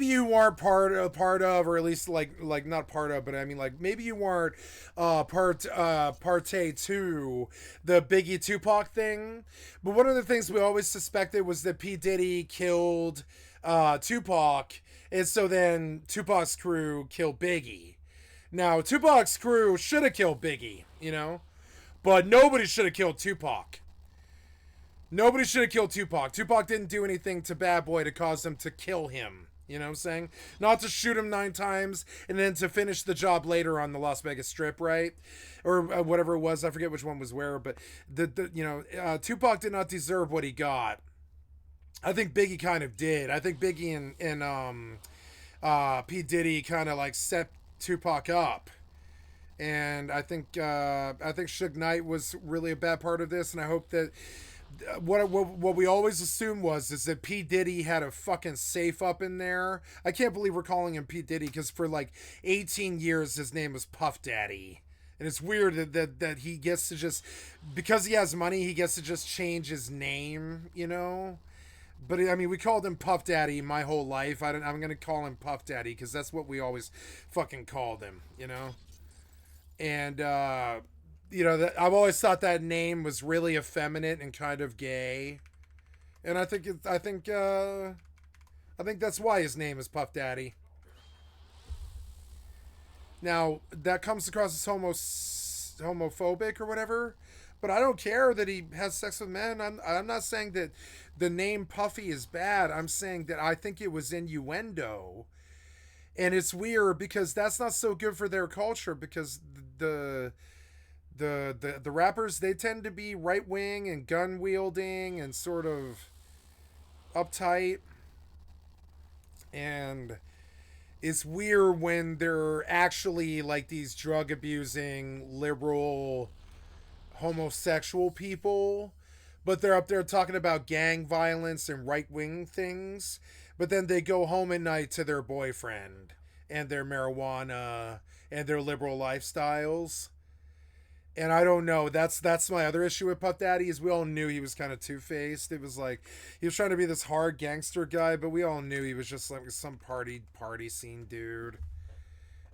you weren't part of, or at least like not part of, but I mean like maybe you weren't parte to the Biggie Tupac thing. But one of the things we always suspected was that P Diddy killed Tupac, and so then Tupac's crew killed Biggie. Now Tupac's crew should have killed Biggie, you know, but nobody should have killed Tupac. Nobody should have killed Tupac. Tupac didn't do anything to Bad Boy to cause them to kill him. You know what I'm saying? Not to shoot him 9 times and then to finish the job later on the Las Vegas Strip, right? Or whatever it was. I forget which one was where, but Tupac did not deserve what he got. I think Biggie kind of did. I think Biggie and P Diddy kind of like set Tupac up. And I think Suge Knight was really a bad part of this, and I hope that what we always assumed is that P Diddy had a fucking safe up in there. I can't believe we're calling him P Diddy because for like 18 years his name was Puff Daddy. And it's weird that he gets to just, because he has money, he gets to just change his name, you know? But I mean, we called him Puff Daddy my whole life. I'm going to call him Puff Daddy because that's what we always fucking called him, you know? And, I've always thought that name was really effeminate and kind of gay. And I think that's why his name is Puff Daddy. Now, that comes across as homophobic or whatever, but I don't care that he has sex with men. I'm not saying that the name Puffy is bad. I'm saying that I think it was innuendo. And it's weird because that's not so good for their culture, because the rappers, they tend to be right wing and gun wielding and sort of uptight, and it's weird when they're actually like these drug abusing liberal homosexual people, but they're up there talking about gang violence and right wing things, but then they go home at night to their boyfriend and their marijuana and their liberal lifestyles. And I don't know. That's my other issue with Puff Daddy, is we all knew he was kind of two-faced. It was like he was trying to be this hard gangster guy, but we all knew he was just like some party scene dude.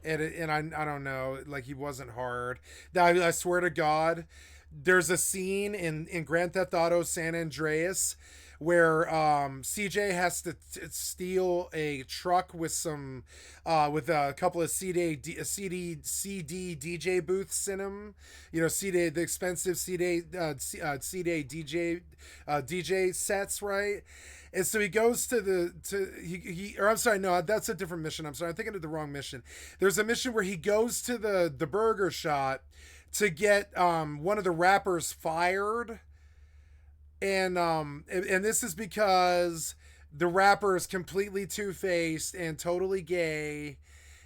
And I don't know, like he wasn't hard. I swear to God, there's a scene in Grand Theft Auto San Andreas where CJ has to steal a truck with with a couple of CD DJ booths in them. You know, the expensive CD DJ sets, right? And so he goes to I'm sorry, no, that's a different mission. I'm sorry, I'm thinking of the wrong mission. There's a mission where he goes to the burger shot to get one of the rappers fired. And this is because the rapper is completely two-faced and totally gay.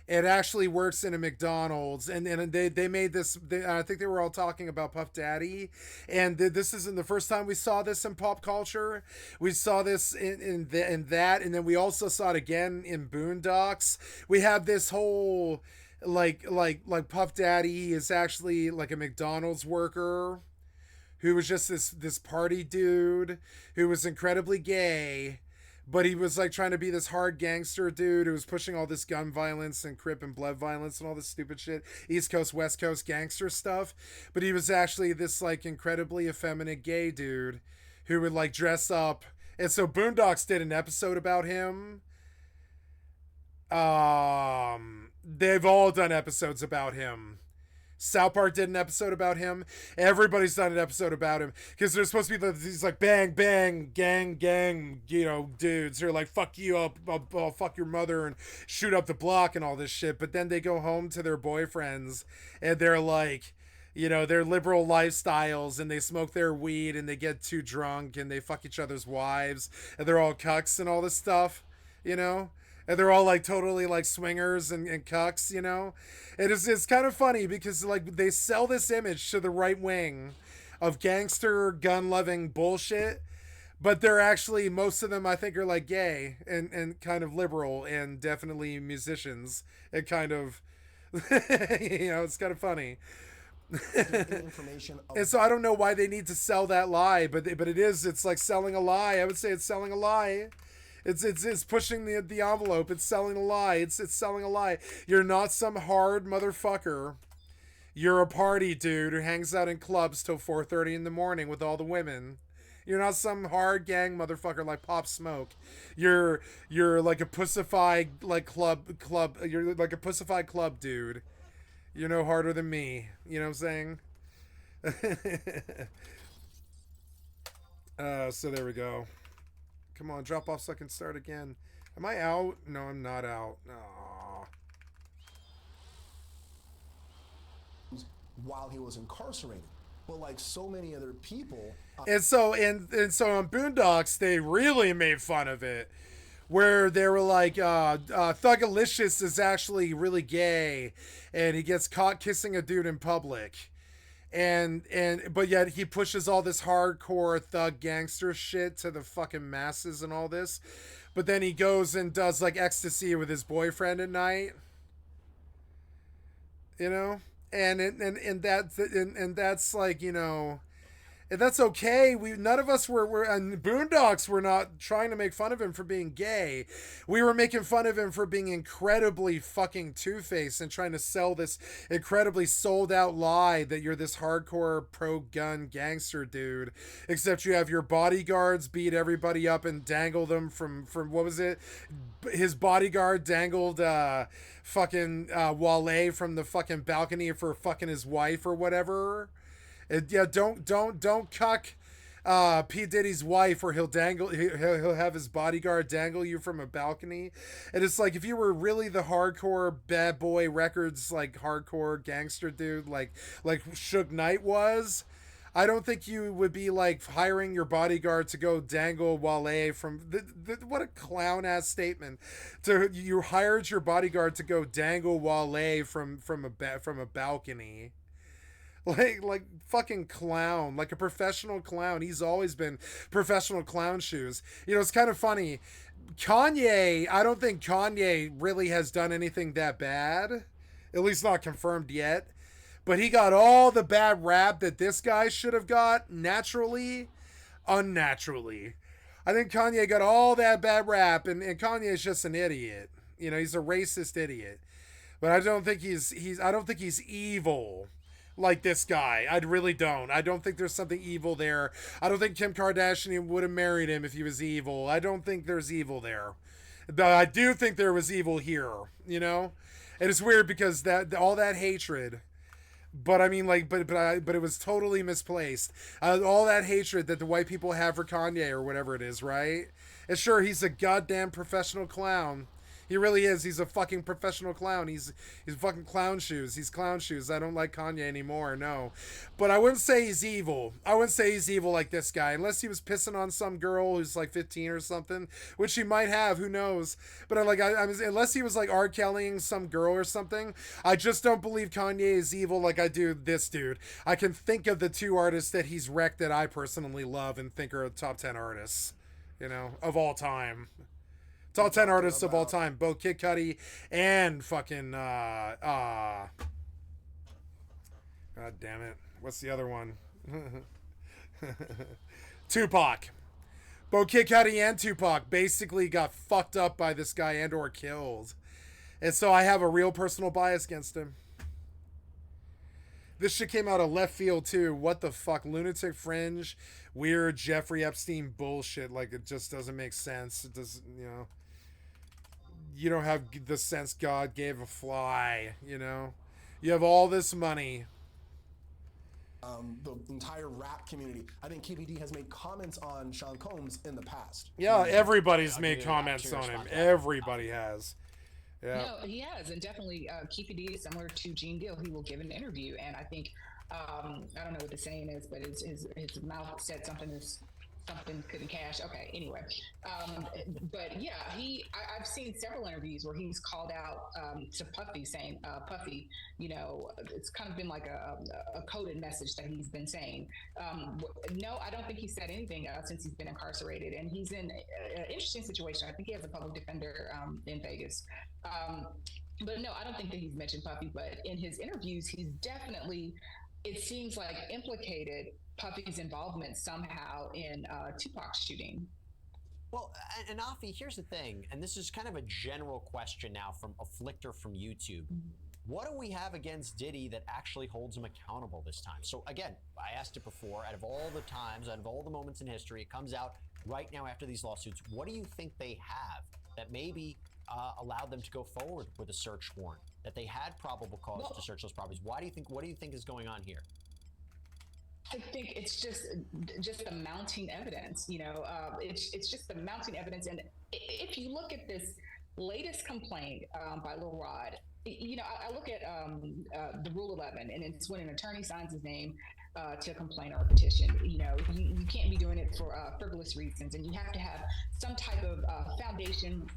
It actually works in a McDonald's, and they made this. I think they were all talking about Puff Daddy, and this isn't the first time we saw this in pop culture. We saw this in that, and then we also saw it again in Boondocks. We have this whole like Puff Daddy is actually like a McDonald's worker who was just this party dude who was incredibly gay, but he was like trying to be this hard gangster dude who was pushing all this gun violence and Crip and blood violence and all this stupid shit, East Coast, West Coast gangster stuff. But he was actually this like incredibly effeminate gay dude who would like dress up. And so Boondocks did an episode about him. They've all done episodes about him. South Park did an episode about him. Everybody's done an episode about him because there's supposed to be these like bang bang gang, you know, dudes who are like fuck you up, I'll fuck your mother and shoot up the block and all this shit. But then they go home to their boyfriends and they're like, you know, their liberal lifestyles, and they smoke their weed and they get too drunk and they fuck each other's wives and they're all cucks and all this stuff, you know. And they're all like totally like swingers and cucks, you know. It's kind of funny because like they sell this image to the right wing of gangster gun loving bullshit, but they're actually, most of them I think are like gay and kind of liberal and definitely musicians and kind of you know, it's kind of funny. And so I don't know why they need to sell that lie, but it's like selling a lie. I would say it's selling a lie. It's pushing the envelope. It's selling a lie. It's selling a lie. You're not some hard motherfucker. You're a party dude who hangs out in clubs till 4:30 in the morning with all the women. You're not some hard gang motherfucker like Pop Smoke. You're like a pussified like club. You're like a pussified club dude. You're no harder than me. You know what I'm saying? So there we go. Come on, drop off so I can start again. Am I out? No, I'm not out. Aww. While he was incarcerated, but like so many other people. And so on Boondocks, they really made fun of it, where they were like, Thugalicious is actually really gay, and he gets caught kissing a dude in public. But yet he pushes all this hardcore thug gangster shit to the fucking masses and all this, but then he goes and does like ecstasy with his boyfriend at night, you know, and that's like, you know, and that's okay. None of us were and Boondocks were not trying to make fun of him for being gay. We were making fun of him for being incredibly fucking two-faced and trying to sell this incredibly sold out lie that you're this hardcore pro-gun gangster dude. Except you have your bodyguards beat everybody up and dangle them from what was it? His bodyguard dangled fucking Wale from the fucking balcony for fucking his wife or whatever. Yeah, don't cuck P. Diddy's wife, or he'll have his bodyguard dangle you from a balcony. And it's like, if you were really the hardcore Bad Boy Records like hardcore gangster dude like Suge Knight was, I don't think you would be like hiring your bodyguard to go dangle Wale from what a clown ass statement. You hired your bodyguard to go dangle Wale from a balcony. Like fucking clown, like a professional clown. He's always been professional clown shoes. You know, it's kind of funny. Kanye, I don't think Kanye really has done anything that bad, at least not confirmed yet. But he got all the bad rap that this guy should have got naturally, unnaturally. I think Kanye got all that bad rap, and Kanye's just an idiot. You know, he's a racist idiot. But I don't think I don't think he's evil like this guy. I really don't. I don't think there's something evil there. I don't think Kim Kardashian would have married him if he was evil. I don't think there's evil there. But I do think there was evil here, you know? And it's weird because that all that hatred, but I mean, like, but it was totally misplaced. All that hatred that the white people have for Kanye or whatever it is, right? And sure, he's a goddamn professional clown. He really is. He's a fucking professional clown. He's fucking clown shoes. He's clown shoes. I don't like Kanye anymore, no. But I wouldn't say he's evil. I wouldn't say he's evil like this guy. Unless he was pissing on some girl who's like 15 or something. Which he might have. Who knows? But unless he was like R. Kellying some girl or something, I just don't believe Kanye is evil like I do this dude. I can think of the two artists that he's wrecked that I personally love and think are top 10 artists, you know, of all time. Top 10 artists of all time, both Kid Cudi and fucking God damn it, what's the other one? Tupac. Both Kid Cudi and Tupac basically got fucked up by this guy and or killed, and so I have a real personal bias against him. This shit came out of left field too. What the fuck? Lunatic Fringe, weird Jeffrey Epstein bullshit. Like, it just doesn't make sense. It doesn't, you know. You don't have the sense God gave a fly, you know. You have all this money. The entire rap community. I think KPD has made comments on Sean Combs in the past. Yeah, everybody's made comments on him. Everybody has. Yeah. No, he has, and definitely KPD is similar to Gene Gill. He will give an interview, and I think I don't know what the saying is, but his mouth said something couldn't cash. Okay, anyway, but yeah, I've seen several interviews where he's called out to Puffy, saying, Puffy, you know, it's kind of been like a coded message that he's been saying. No, I don't think he said anything since he's been incarcerated, and he's in an interesting situation. I think he has a public defender in Vegas. But no, I don't think that he's mentioned Puffy, but in his interviews, he's definitely, it seems like, implicated Puffy's involvement somehow in Tupac's shooting. Well, and Afi, here's the thing, and this is kind of a general question now from Afflictor from YouTube. What do we have against Diddy that actually holds him accountable this time? So again, I asked it before, out of all the times, out of all the moments in history, it comes out right now after these lawsuits. What do you think they have that maybe allowed them to go forward with a search warrant, that they had probable cause to search those properties? What do you think is going on here? I think it's just the mounting evidence. It's just the mounting evidence. And if you look at this latest complaint by Lil Rod, I look at the Rule 11, and it's when an attorney signs his name to a complaint or a petition. You can't be doing it for frivolous reasons, and you have to have some type of foundation.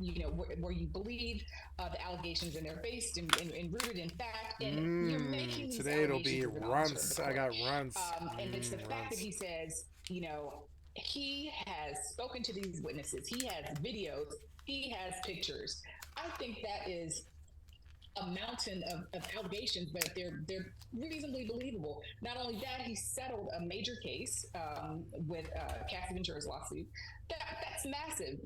Where you believe the allegations, and they're based and rooted in fact. And you're making these today it'll be allegations runts. I got runts. And it's the fact that he says, he has spoken to these witnesses. He has videos. He has pictures. I think that is a mountain of allegations, but they're reasonably believable. Not only that, he settled a major case with Cassie Ventura's lawsuit. That's massive.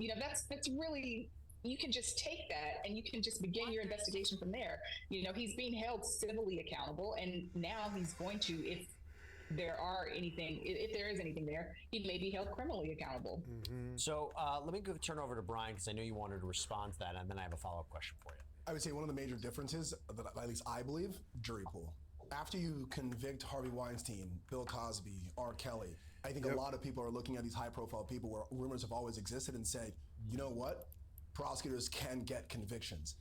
That's really, you can just take that and you can just begin your investigation from there. He's being held civilly accountable, and now he's going to, if there is anything there, he may be held criminally accountable. So let me turn over to Brian, because I know you wanted to respond to that, and then I have a follow-up question for you. I would say one of the major differences, that at least I believe, jury pool. After you convict Harvey Weinstein, Bill Cosby, R. Kelly, I think a lot of people are looking at these high-profile people where rumors have always existed and say, you know what? Prosecutors can get convictions.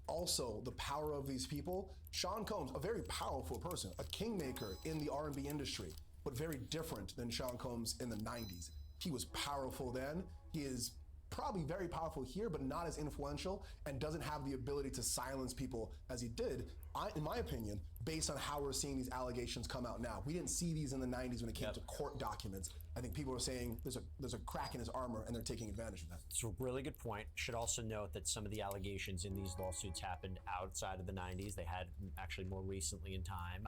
Also, the power of these people. Sean Combs, a very powerful person, a kingmaker in the R&B industry, but very different than Sean Combs in the 90s. He was powerful then. He is probably very powerful here, but not as influential, and doesn't have the ability to silence people as he did, in my opinion, based on how we're seeing these allegations come out now. We didn't see these in the 90s when it came to court documents. I think people are saying there's a crack in his armor, and they're taking advantage of that. It's a really good point. Should also note that some of the allegations in these lawsuits happened outside of the 90s. They had actually more recently in time.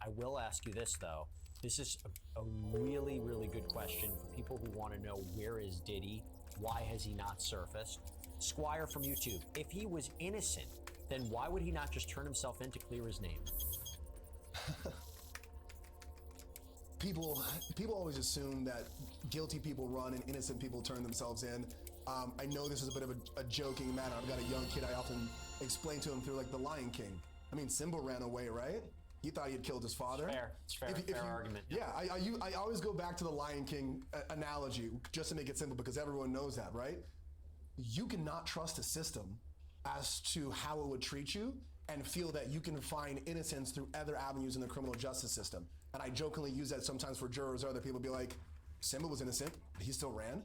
I will ask you this, though. This is a really, really good question for people who want to know, where is Diddy? Why has he not surfaced? Squire from YouTube, if he was innocent, then why would he not just turn himself in to clear his name? People always assume that guilty people run and innocent people turn themselves in. I know this is a bit of a joking matter. I've got a young kid. I often explain to him through like The Lion King. I mean, Simba ran away, right? He thought he had killed his father. It's fair argument. Yeah, I always go back to the Lion King analogy just to make it simple, because everyone knows that, right? You cannot trust a system as to how it would treat you and feel that you can find innocence through other avenues in the criminal justice system. And I jokingly use that sometimes for jurors or other people. Be like, Simba was innocent, but he still ran.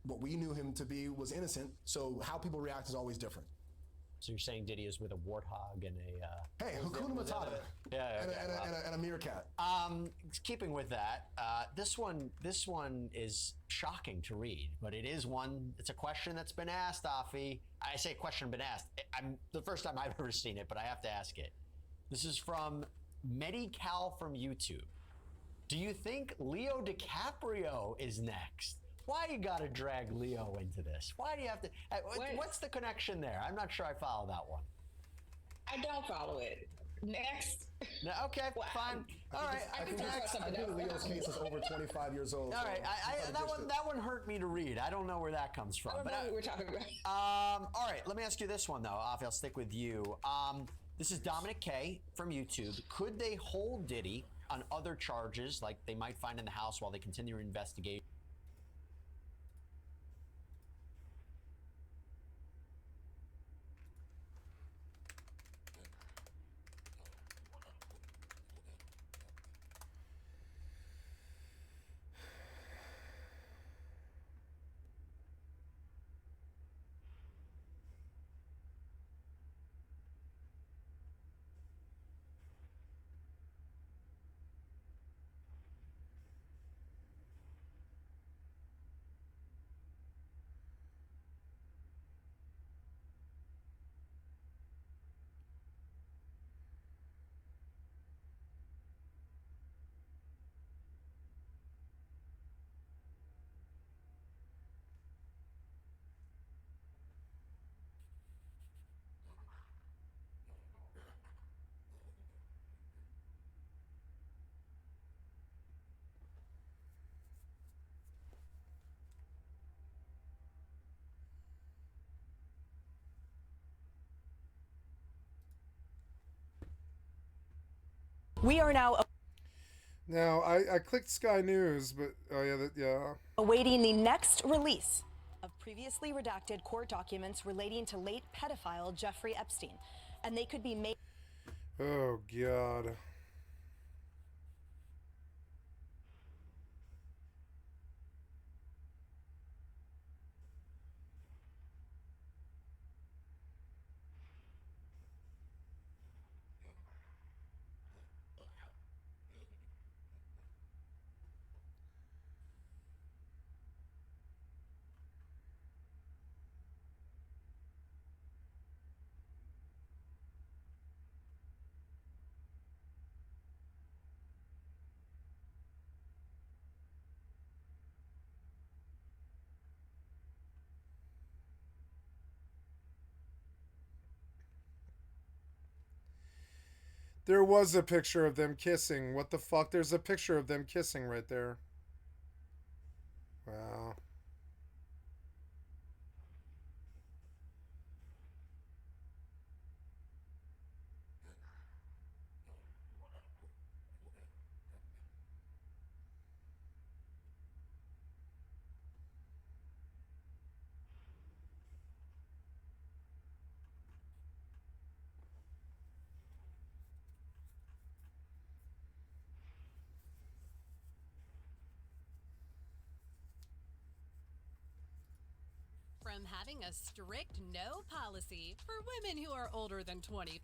What we knew him to be was innocent, so how people react is always different. So you're saying Diddy is with a warthog and a... Hey, Hakuna Matata. And a meerkat. Keeping with that, this one is shocking to read, but it's a question that's been asked, Afi. I say question been asked. I'm the first time I've ever seen it, but I have to ask it. This is from Medical from YouTube. Do you think Leo DiCaprio is next? Why you gotta drag Leo into this? Why do you have to? What's the connection there? I'm not sure I follow that one. I don't follow it. Next. No, okay, fine. All right. I think Leo's case is over 25 years old. All right, that one hurt me to read. I don't know where that comes from. I don't know what we're talking about. All right, let me ask you this one though, Afi. I'll stick with you. This is Dominic K from YouTube. Could they hold Diddy on other charges, like they might find in the house, while they continue investigation? We are now Now, I clicked Sky News, but oh yeah, yeah. awaiting the next release of previously redacted court documents relating to late pedophile Jeffrey Epstein, and they could be made. Oh God. There was a picture of them kissing. What the fuck? There's a picture of them kissing right there. Wow. From having a strict no policy for women who are older than 25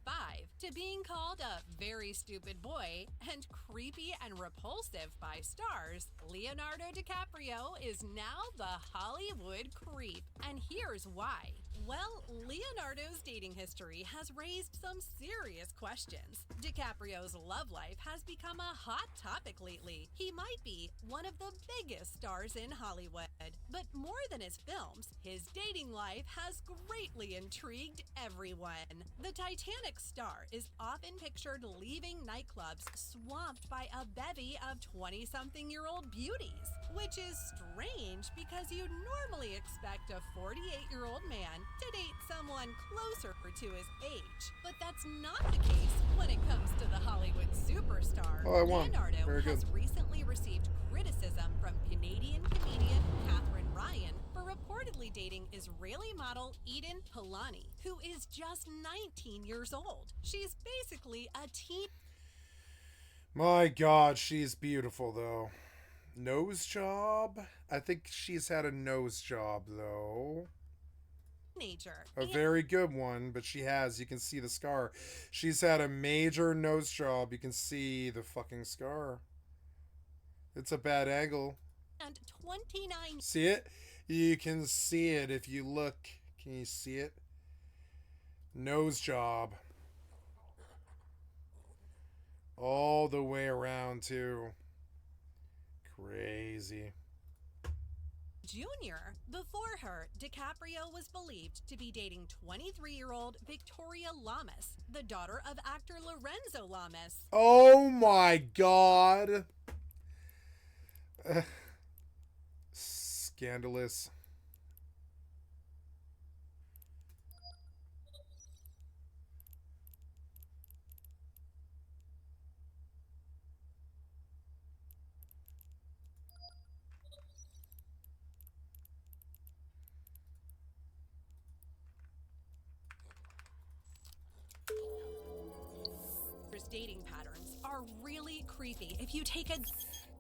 to being called a very stupid boy and creepy and repulsive by stars, Leonardo DiCaprio is now the Hollywood creep. And here's why. Well, Leonardo's dating history has raised some serious questions. DiCaprio's love life has become a hot topic lately. He might be one of the biggest stars in Hollywood. But more than his films, his dating life has greatly intrigued everyone. The Titanic star is often pictured leaving nightclubs swamped by a bevy of 20-something-year-old beauties, which is strange because you'd normally expect a 48-year-old man to date someone closer to his age. But that's not the case when it comes to the Hollywood superstar. Oh, I won. Leonardo Very has good. recently received criticism from Canadian comedian Catherine Ryan for reportedly dating Israeli model Eden Polani, who is just 19 years old. She's basically a teen. My God, she's beautiful though. Nose job? I think she's had a nose job though. Teenager. A very good one, but she has. You can see the scar. She's had a major nose job. You can see the fucking scar. It's a bad angle. And 29. See it? You can see it if you look. Can you see it? Nose job. All the way around, too. Crazy. Jr. Before her, DiCaprio was believed to be dating 23-year-old Victoria Lamas, the daughter of actor Lorenzo Lamas. Oh my God. Scandalous. Dating patterns are really creepy if you take a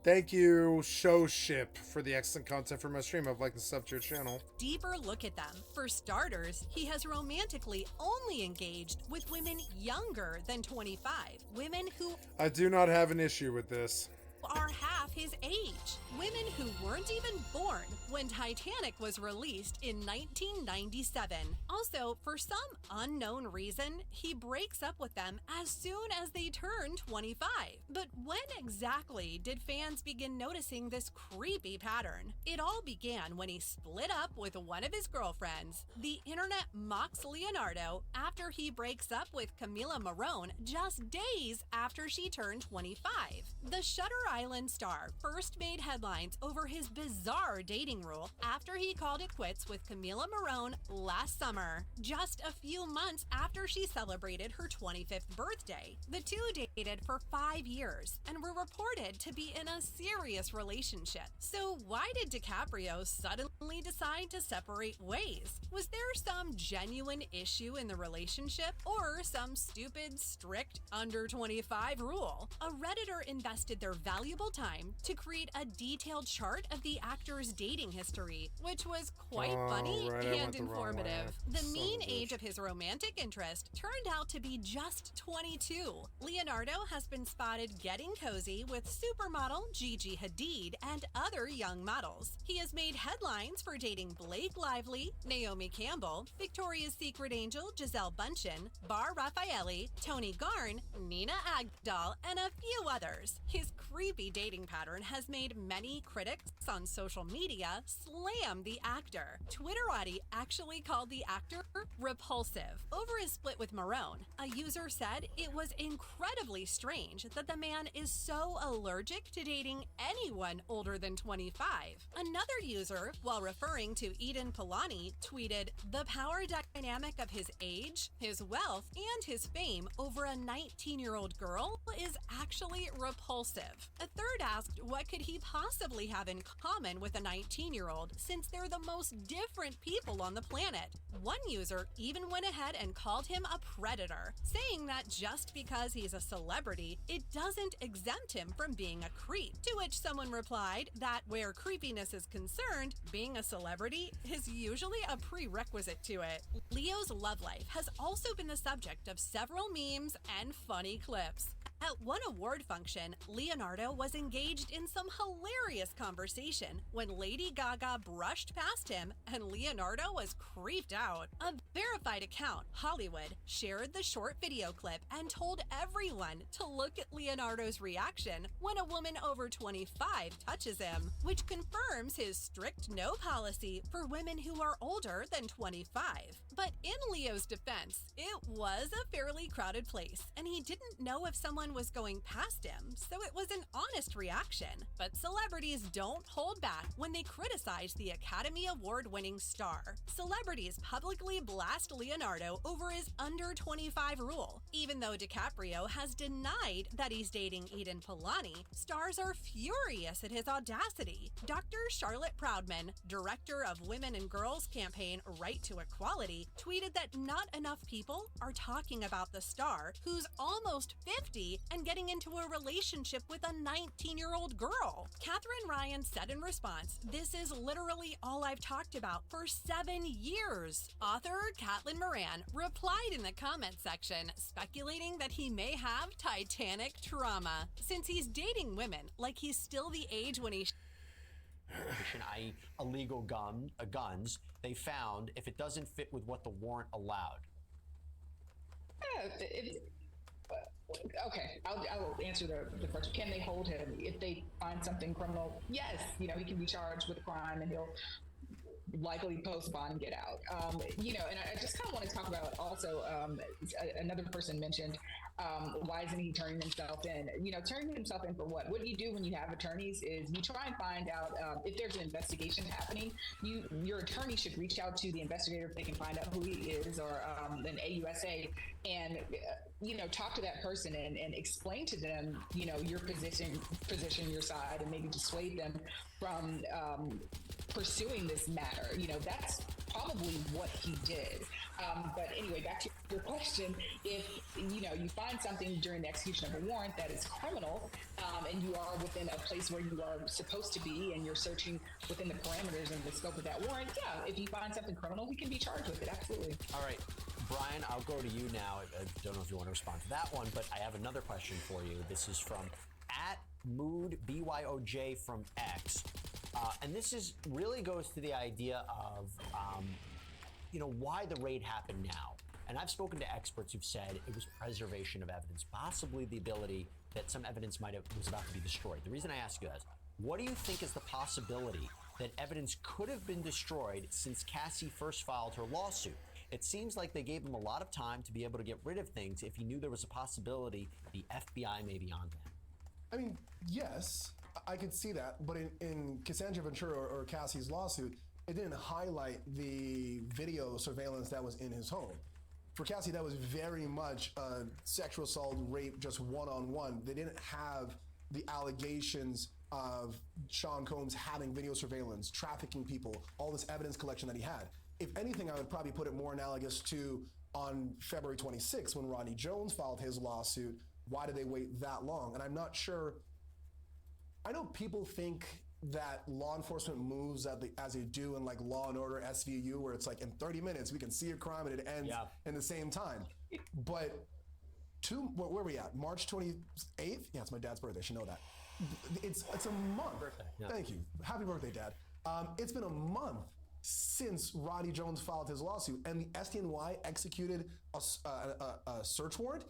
Thank you, Showship, for the excellent content for my stream. I've liked and subbed to your channel. deeper look at them. For starters, he has romantically only engaged with women younger than 25, women who I do not have an issue with this. are half his age, women who weren't even born when Titanic was released in 1997. Also, for some unknown reason, he breaks up with them as soon as they turn 25. But when exactly did fans begin noticing this creepy pattern? It all began when he split up with one of his girlfriends. The internet mocks Leonardo after he breaks up with Camila Marone just days after she turned 25. The Shutter Island star star first made headlines over his bizarre dating rule after he called it quits with Camila Morone last summer, just a few months after she celebrated her 25th birthday. The two dated for 5 years and were reported to be in a serious relationship. So why did DiCaprio suddenly decide to separate ways? Was there some genuine issue in the relationship or some stupid, strict under 25 rule? A Redditor invested their valuable time to create a detailed chart of the actor's dating history, which was quite funny and informative. The mean age of his romantic interest turned out to be just 22. Leonardo has been spotted getting cozy with supermodel Gigi Hadid and other young models. He has made headlines for dating Blake Lively, Naomi Campbell, Victoria's Secret angel Giselle Bundchen, Bar Raffaelli, Tony Garn, Nina Agdal, and a few others. His creepy dating pattern has made many critics on social media slam the actor. Twitterati actually called the actor repulsive over his split with Morone. A user said it was incredibly strange that the man is so allergic to dating anyone older than 25. Another user, while referring to Eden Polani, tweeted, "The power dynamic of his age, his wealth, and his fame over a 19-year-old girl is actually repulsive." A third asked what could he possibly have in common with a 19-year-old since they're the most different people on the planet. One user even went ahead and called him a predator, saying that just because he's a celebrity, it doesn't exempt him from being a creep. To which someone replied that where creepiness is concerned, being a celebrity is usually a prerequisite to it. Leo's love life has also been the subject of several memes and funny clips. At one award function, Leonardo was engaged in some hilarious conversation when Lady Gaga brushed past him and Leonardo was creeped out. A verified account, Hollywood, shared the short video clip and told everyone to look at Leonardo's reaction when a woman over 25 touches him, which confirms his strict no policy for women who are older than 25. But in Leo's defense, it was a fairly crowded place, and he didn't know if someone was going past him, so it was an honest reaction. But celebrities don't hold back when they criticize the Academy Award-winning star. Celebrities publicly blast Leonardo over his under 25 rule. Even though DiCaprio has denied that he's dating Eden Polani, stars are furious at his audacity. Dr. Charlotte Proudman, director of Women and Girls campaign Right to Equality, tweeted that not enough people are talking about the star who's almost 50 and getting into a relationship with a 19-year-old girl. Catherine Ryan said in response, "This is literally all I've talked about for 7 years." Author Caitlin Moran replied in the comment section, speculating that he may have Titanic trauma, since he's dating women like he's still the age when he i.e. illegal guns, they found if it doesn't fit with what the warrant allowed. Okay, I'll answer the question. Can they hold him if they find something criminal? Yes, he can be charged with a crime and he'll likely post bond and get out. And I just kind of want to talk about also, another person mentioned, why isn't he turning himself in? Turning himself in for what? What you do when you have attorneys is you try and find out if there's an investigation happening. Your attorney should reach out to the investigator if they can find out who he is, or an AUSA, and talk to that person and explain to them, your position, your side, and maybe dissuade them from pursuing this matter. That's probably what he did. But anyway, back to your question, if you find something during the execution of a warrant that is criminal, and you are within a place where you are supposed to be and you're searching within the parameters and the scope of that warrant, if you find something criminal, we can be charged with it. Absolutely. All right, Brian, I'll go to you now. I don't know if you want to respond to that one, but I have another question for you. This is from @Mood BYOJ from X. And this really goes to the idea of, why the raid happened now. And I've spoken to experts who've said it was preservation of evidence, possibly the ability that some evidence was about to be destroyed. The reason I ask you that, what do you think is the possibility that evidence could have been destroyed since Cassie first filed her lawsuit? It seems like they gave him a lot of time to be able to get rid of things if he knew there was a possibility the FBI may be on them. I mean, yes, I could see that, but in Cassandra Ventura or Cassie's lawsuit, it didn't highlight the video surveillance that was in his home. For Cassie, that was very much sexual assault, rape, just one-on-one. They didn't have the allegations of Sean Combs having video surveillance, trafficking people, all this evidence collection that he had. If anything, I would probably put it more analogous to on February 26th when Rodney Jones filed his lawsuit. Why did they wait that long? And I'm not sure. I know people think that law enforcement moves as they do in like Law and Order SVU, where it's like in 30 minutes we can see a crime and it ends in the same time. But where are we at? March 28th? Yeah, it's my dad's birthday. I should know that. It's a month. Birthday, yeah. Thank you. Happy birthday, Dad. It's been a month since Rodney Jones filed his lawsuit, and the SDNY executed a search warrant.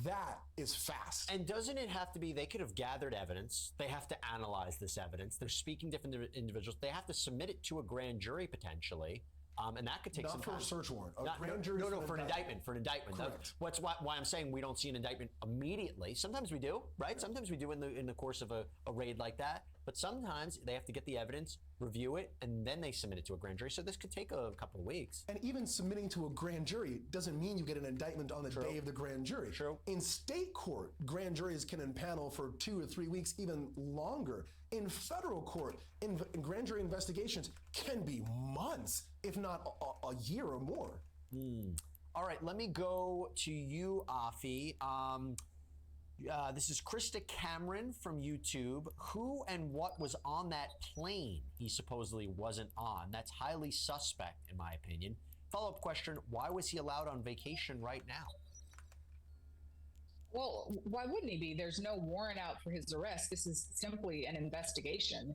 That is fast. And doesn't it have to be, they could have gathered evidence. They have to analyze this evidence. They're speaking different individuals. They have to submit it to a grand jury potentially. And that could take some time. Not for a search warrant. Grand jury. No, for an indictment. For an indictment. Correct. What's why I'm saying we don't see an indictment immediately. Sometimes we do, right? Sometimes we do in the course of a raid like that. But sometimes they have to get the evidence, review it, and then they submit it to a grand jury. So this could take a couple of weeks. And even submitting to a grand jury doesn't mean you get an indictment on the day of the grand jury. True. In state court, grand juries can impanel for 2 or 3 weeks, even longer. In federal court, grand jury investigations can be months, if not a year or more. All right, let me go to you, Afi. This is Krista Cameron from YouTube. Who and what was on that plane he supposedly wasn't on? That's highly suspect, in my opinion. Follow-up question, why was he allowed on vacation right now? Well, why wouldn't he be? There's no warrant out for his arrest. This is simply an investigation.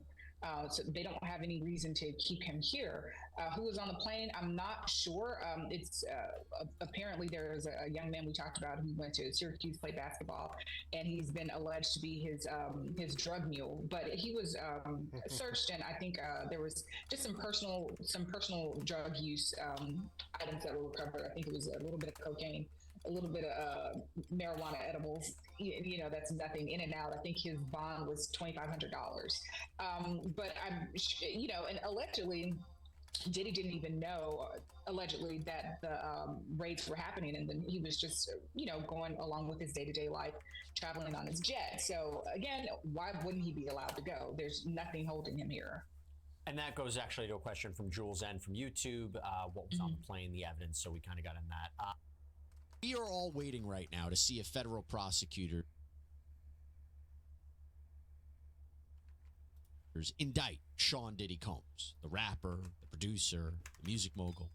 So they don't have any reason to keep him here. Who was on the plane? I'm not sure. It's apparently there is a young man we talked about who went to Syracuse, played basketball, and he's been alleged to be his drug mule. But he was searched, and I think there was just some personal drug use items that were recovered. I think it was a little bit of cocaine, a little bit of marijuana edibles. You know, that's nothing in and out. I think his bond was $2,500. But I'm, and allegedly, Diddy didn't even know, allegedly, that the raids were happening. And then he was just, going along with his day-to-day life, traveling on his jet. So again, why wouldn't he be allowed to go? There's nothing holding him here. And that goes actually to a question from Jules N from YouTube. What was on the plane, the evidence. So we kind of got in that. We are all waiting right now to see a federal prosecutor indict Sean Diddy Combs, the rapper, the producer, the music mogul.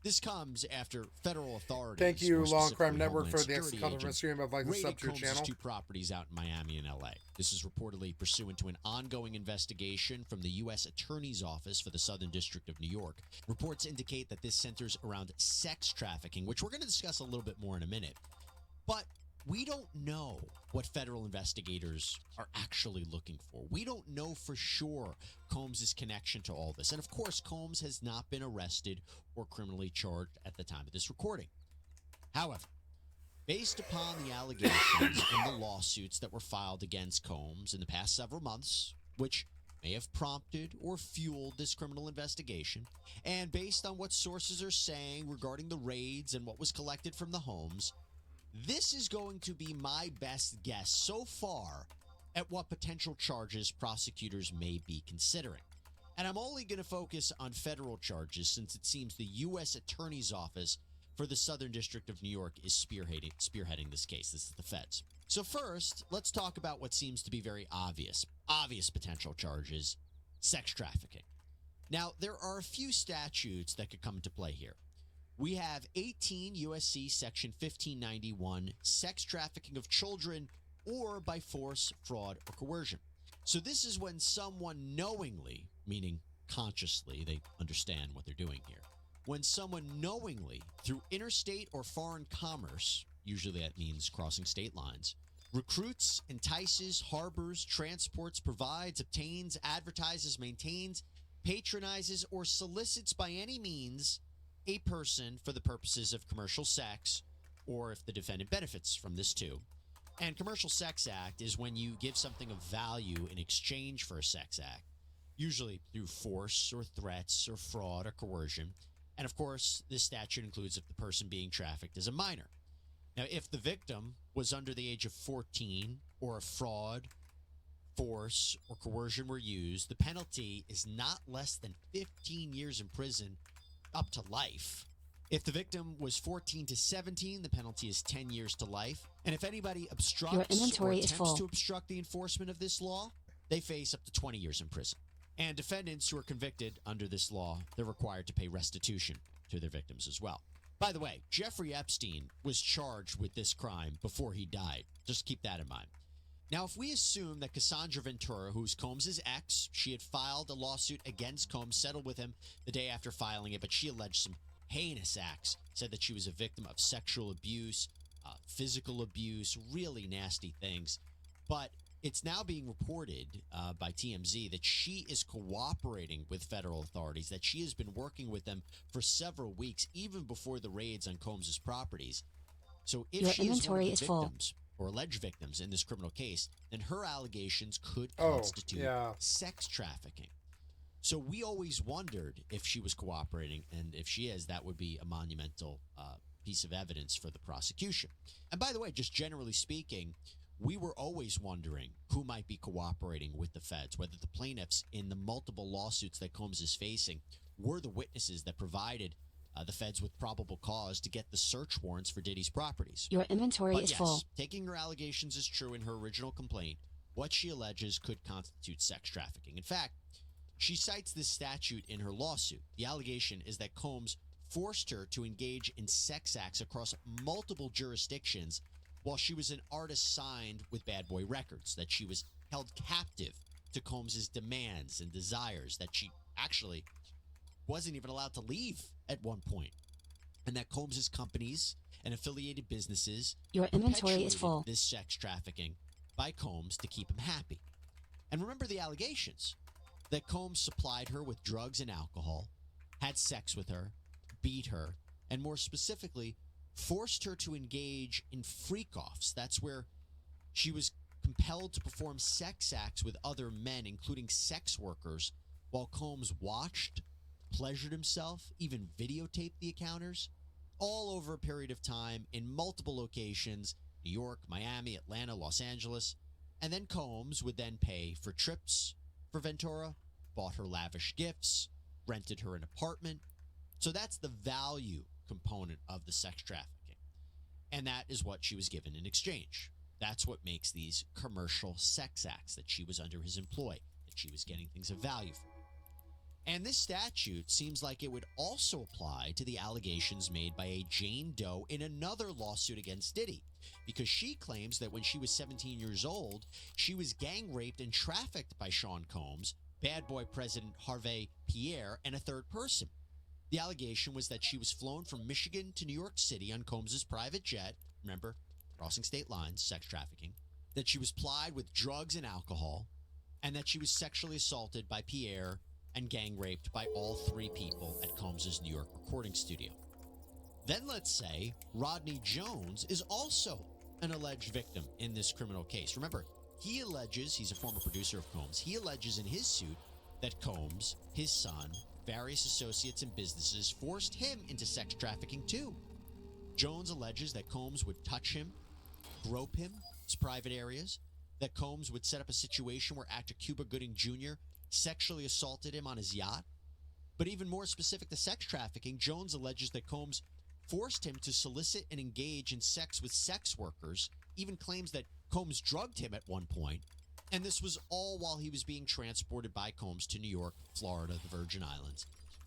This comes after federal authorities. Thank you, more Long Crime specifically Network, for Homeland the Security extra content agents, stream of like the raided sub to your Combs' channel. 2 properties out in Miami and LA. This is reportedly pursuant to an ongoing investigation from the U.S. Attorney's Office for the Southern District of New York. Reports indicate that this centers around sex trafficking, which we're going to discuss a little bit more in a minute. But we don't know what federal investigators are actually looking for. We don't know for sure Combs' connection to all this. And of course, Combs has not been arrested or criminally charged at the time of this recording. However, based upon the allegations and the lawsuits that were filed against Combs in the past several months, which may have prompted or fueled this criminal investigation, and based on what sources are saying regarding the raids and what was collected from the homes, this is going to be my best guess so far at what potential charges prosecutors may be considering. And I'm only going to focus on federal charges since it seems the U.S. Attorney's Office for the Southern District of New York is spearheading this case. This is the feds. So first, let's talk about what seems to be very obvious potential charges: sex trafficking. Now, there are a few statutes that could come into play here. We have 18 U.S.C. Section 1591, sex trafficking of children or by force, fraud, or coercion. So this is when someone knowingly, meaning consciously, they understand what they're doing here. When someone knowingly, through interstate or foreign commerce, usually that means crossing state lines, recruits, entices, harbors, transports, provides, obtains, advertises, maintains, patronizes, or solicits by any means a person for the purposes of commercial sex, or if the defendant benefits from this too, And commercial sex act is when you give something of value in exchange for a sex act, usually through force or threats or fraud or coercion. And of course, this statute includes if the person being trafficked is a minor. Now, if the victim was under the age of 14 or a fraud, force, or coercion were used, the penalty is not less than 15 years in prison up to life. If the victim was 14 to 17, the penalty is 10 years to life. And if anybody obstructs or attempts to obstruct the enforcement of this law, they face up to 20 years in prison. And defendants who are convicted under this law, they're required to pay restitution to their victims as well. By the way, Jeffrey Epstein was charged with this crime before he died. Just keep that in mind. Now, if we assume that Cassandra Ventura, who's Combs' ex, she had filed a lawsuit against Combs, settled with him the day after filing it, but she alleged some heinous acts, said that she was a victim of sexual abuse, physical abuse, really nasty things. But it's now being reported by TMZ that she is cooperating with federal authorities, that she has been working with them for several weeks, even before the raids on Combs' properties. So if she is one of the victims or alleged victims in this criminal case, then her allegations could constitute sex trafficking. So we always wondered if she was cooperating, and if she is, that would be a monumental piece of evidence for the prosecution. And by the way, just generally speaking, we were always wondering who might be cooperating with the feds, whether the plaintiffs in the multiple lawsuits that Combs is facing were the witnesses that provided the feds with probable cause to get the search warrants for Diddy's properties. Your inventory is full. Taking her allegations as true in her original complaint, what she alleges could constitute sex trafficking. In fact, she cites this statute in her lawsuit. The allegation is that Combs forced her to engage in sex acts across multiple jurisdictions while she was an artist signed with Bad Boy Records, that she was held captive to Combs' demands and desires, that she actually wasn't even allowed to leave at one point, and that Combs' companies and affiliated businesses Your inventory is full. This sex trafficking by Combs to keep him happy. And remember the allegations that Combs supplied her with drugs and alcohol, had sex with her, beat her, and more specifically, forced her to engage in freak-offs. That's where she was compelled to perform sex acts with other men, including sex workers, while Combs watched, pleasured himself, even videotaped the encounters, all over a period of time in multiple locations, New York, Miami, Atlanta, Los Angeles. And then Combs would then pay for trips for Ventura, bought her lavish gifts, rented her an apartment. So that's the value component of the sex trafficking. And that is what she was given in exchange. That's what makes these commercial sex acts, that she was under his employ, that she was getting things of value for. And this statute seems like it would also apply to the allegations made by a Jane Doe in another lawsuit against Diddy, because she claims that when she was 17 years old, she was gang raped and trafficked by Sean Combs, Bad Boy President Harvey Pierre, and a third person. The allegation was that she was flown from Michigan to New York City on Combs' private jet, remember, crossing state lines, sex trafficking, that she was plied with drugs and alcohol, and that she was sexually assaulted by Pierre and gang raped by all three people at Combs' New York recording studio. Then let's say Rodney Jones is also an alleged victim in this criminal case. Remember, he alleges, he's a former producer of Combs, he alleges in his suit that Combs, his son, various associates and businesses forced him into sex trafficking too. Jones alleges that Combs would touch him, grope him, his private areas, that Combs would set up a situation where actor Cuba Gooding Jr. sexually assaulted him on his yacht. But even more specific to sex trafficking, Jones alleges that Combs forced him to solicit and engage in sex with sex workers, even claims that Combs drugged him at one point, and this was all while he was being transported by Combs to New York, Florida, the Virgin Islands.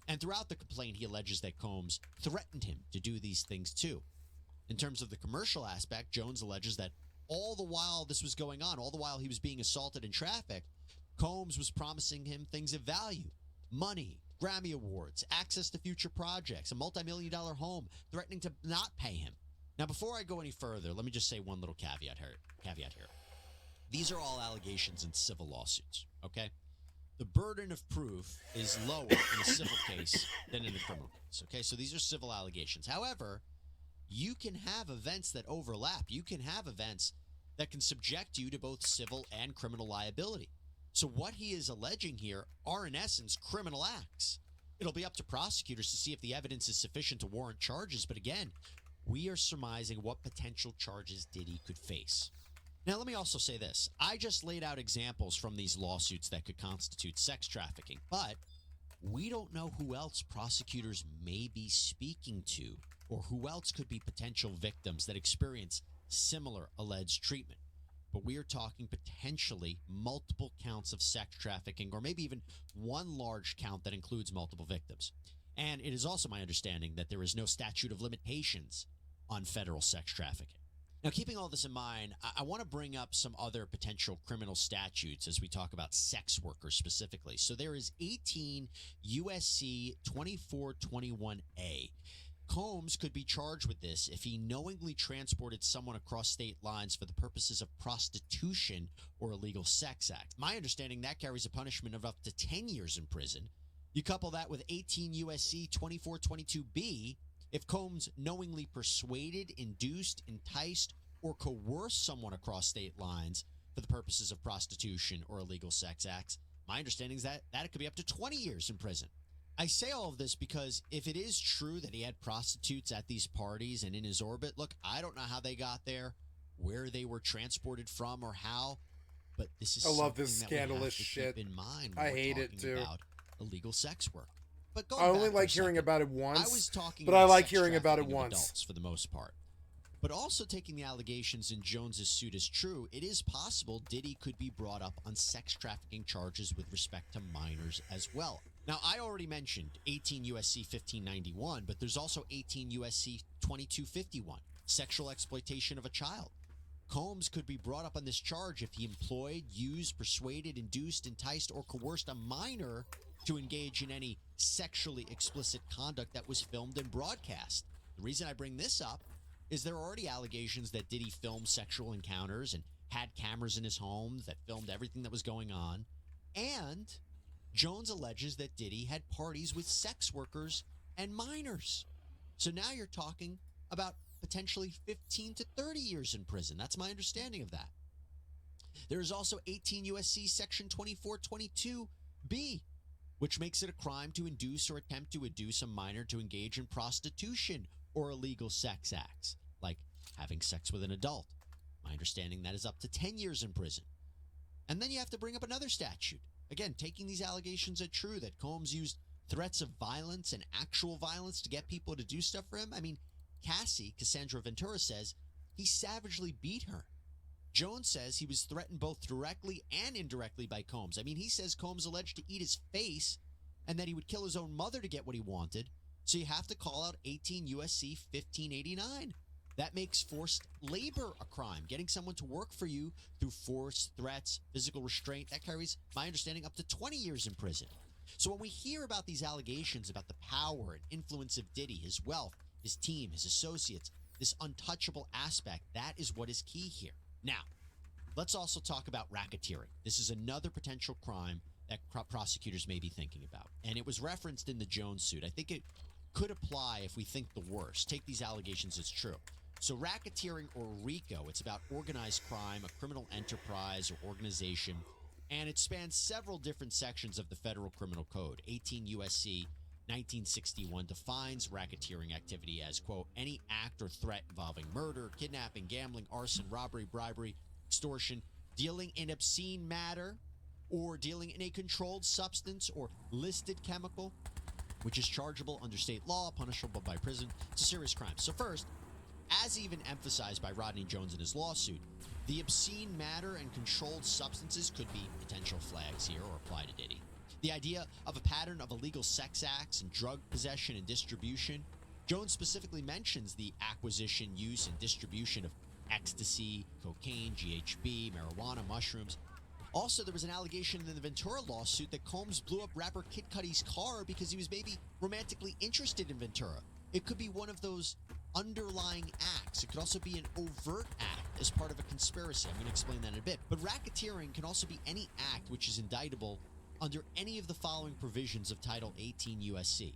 And throughout the complaint, he alleges that Combs threatened him to do these things too. In terms of the commercial aspect, Jones alleges that all the while this was going on, all the while he was being assaulted and trafficked, Combs was promising him things of value, money, Grammy Awards, access to future projects, a multi-million-dollar home, threatening to not pay him. Now, before I go any further, let me just say one little caveat here. These are all allegations in civil lawsuits, okay? The burden of proof is lower in a civil case than in a criminal case, okay? So these are civil allegations. However, you can have events that overlap. You can have events that can subject you to both civil and criminal liability. So what he is alleging here are, in essence, criminal acts. It'll be up to prosecutors to see if the evidence is sufficient to warrant charges, but again, we are surmising what potential charges Diddy could face. Now, let me also say this. I just laid out examples from these lawsuits that could constitute sex trafficking, but we don't know who else prosecutors may be speaking to or who else could be potential victims that experience similar alleged treatment. But we are talking potentially multiple counts of sex trafficking, or maybe even one large count that includes multiple victims. And it is also my understanding that there is no statute of limitations on federal sex trafficking. Now, keeping all this in mind, I want to bring up some other potential criminal statutes as we talk about sex workers specifically. So there is 18 USC 2421A. Combs could be charged with this if he knowingly transported someone across state lines for the purposes of prostitution or illegal sex act. My understanding, that carries a punishment of up to 10 years in prison. You couple that with 18 USC 2422B, if Combs knowingly persuaded, induced, enticed, or coerced someone across state lines for the purposes of prostitution or illegal sex acts, my understanding is that it could be up to 20 years in prison. I say all of this because if it is true that he had prostitutes at these parties and in his orbit, look, I don't know how they got there, where they were transported from, or how, but this is I love this something that we scandalous have to shit. keep in mind when I we're hate it talking too. about illegal sex work. But I only back for a like hearing second, about it once, I was talking but I about like sex hearing about it trafficking of once. adults for the most part. But also taking the allegations in Jones's suit as true, it is possible Diddy could be brought up on sex trafficking charges with respect to minors as well. Now, I already mentioned 18 USC 1591, but there's also 18 USC 2251, sexual exploitation of a child. Combs could be brought up on this charge if he employed, used, persuaded, induced, enticed, or coerced a minor to engage in any sexually explicit conduct that was filmed and broadcast. The reason I bring this up is there are already allegations that Diddy filmed sexual encounters and had cameras in his home that filmed everything that was going on. And Jones alleges that Diddy had parties with sex workers and minors. So now you're talking about potentially 15 to 30 years in prison. That's my understanding of that. There is also 18 USC section 2422B, which makes it a crime to induce or attempt to induce a minor to engage in prostitution or illegal sex acts, like having sex with an adult. My understanding, that is up to 10 years in prison. And then you have to bring up another statute. Again, taking these allegations as true that Combs used threats of violence and actual violence to get people to do stuff for him. I mean, Cassandra Ventura, says he savagely beat her. Jones says he was threatened both directly and indirectly by Combs. I mean, he says Combs alleged to eat his face and that he would kill his own mother to get what he wanted. So you have to call out 18 USC 1589. That makes forced labor a crime. Getting someone to work for you through force, threats, physical restraint, that carries, my understanding, up to 20 years in prison. So when we hear about these allegations about the power and influence of Diddy, his wealth, his team, his associates, this untouchable aspect, that is what is key here. Now, let's also talk about racketeering. This is another potential crime that prosecutors may be thinking about. And it was referenced in the Jones suit. I think it could apply if we think the worst. Take these allegations as true. So racketeering, or RICO, it's about organized crime, a criminal enterprise or organization, and it spans several different sections of the Federal Criminal Code. 18 USC 1961 defines racketeering activity as, quote, any act or threat involving murder, kidnapping, gambling, arson, robbery, bribery, extortion, dealing in obscene matter, or dealing in a controlled substance or listed chemical, which is chargeable under state law, punishable by prison. It's a serious crime. So first, as even emphasized by Rodney Jones in his lawsuit, the obscene matter and controlled substances could be potential flags here or apply to Diddy. The idea of a pattern of illegal sex acts and drug possession and distribution. Jones specifically mentions the acquisition, use, and distribution of ecstasy, cocaine, GHB, marijuana, mushrooms. Also, there was an allegation in the Ventura lawsuit that Combs blew up rapper Kid Cudi's car because he was maybe romantically interested in Ventura. It could be one of those underlying acts. It could also be an overt act as part of a conspiracy. I'm going to explain that in a bit. But racketeering can also be any act which is indictable under any of the following provisions of Title 18 USC.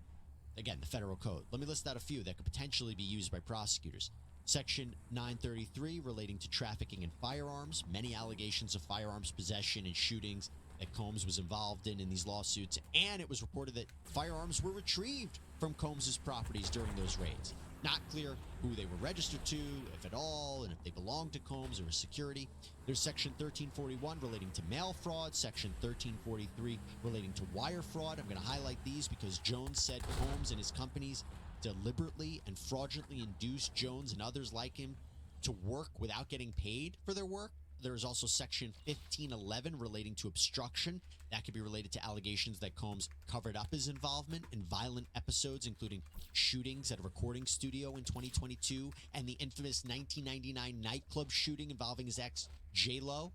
Again, the federal code. Let me list out a few that could potentially be used by prosecutors. Section 933 relating to trafficking in firearms. Many allegations of firearms possession and shootings that Combs was involved in these lawsuits, and it was reported that firearms were retrieved from Combs's properties during those raids. Not clear who they were registered to, if at all, and if they belonged to Combs or his security. There's Section 1341 relating to mail fraud, Section 1343 relating to wire fraud. I'm going to highlight these because Jones said Combs and his companies deliberately and fraudulently induced Jones and others like him to work without getting paid for their work. There is also Section 1511 relating to obstruction. That could be related to allegations that Combs covered up his involvement in violent episodes, including shootings at a recording studio in 2022 and the infamous 1999 nightclub shooting involving his ex, J-Lo.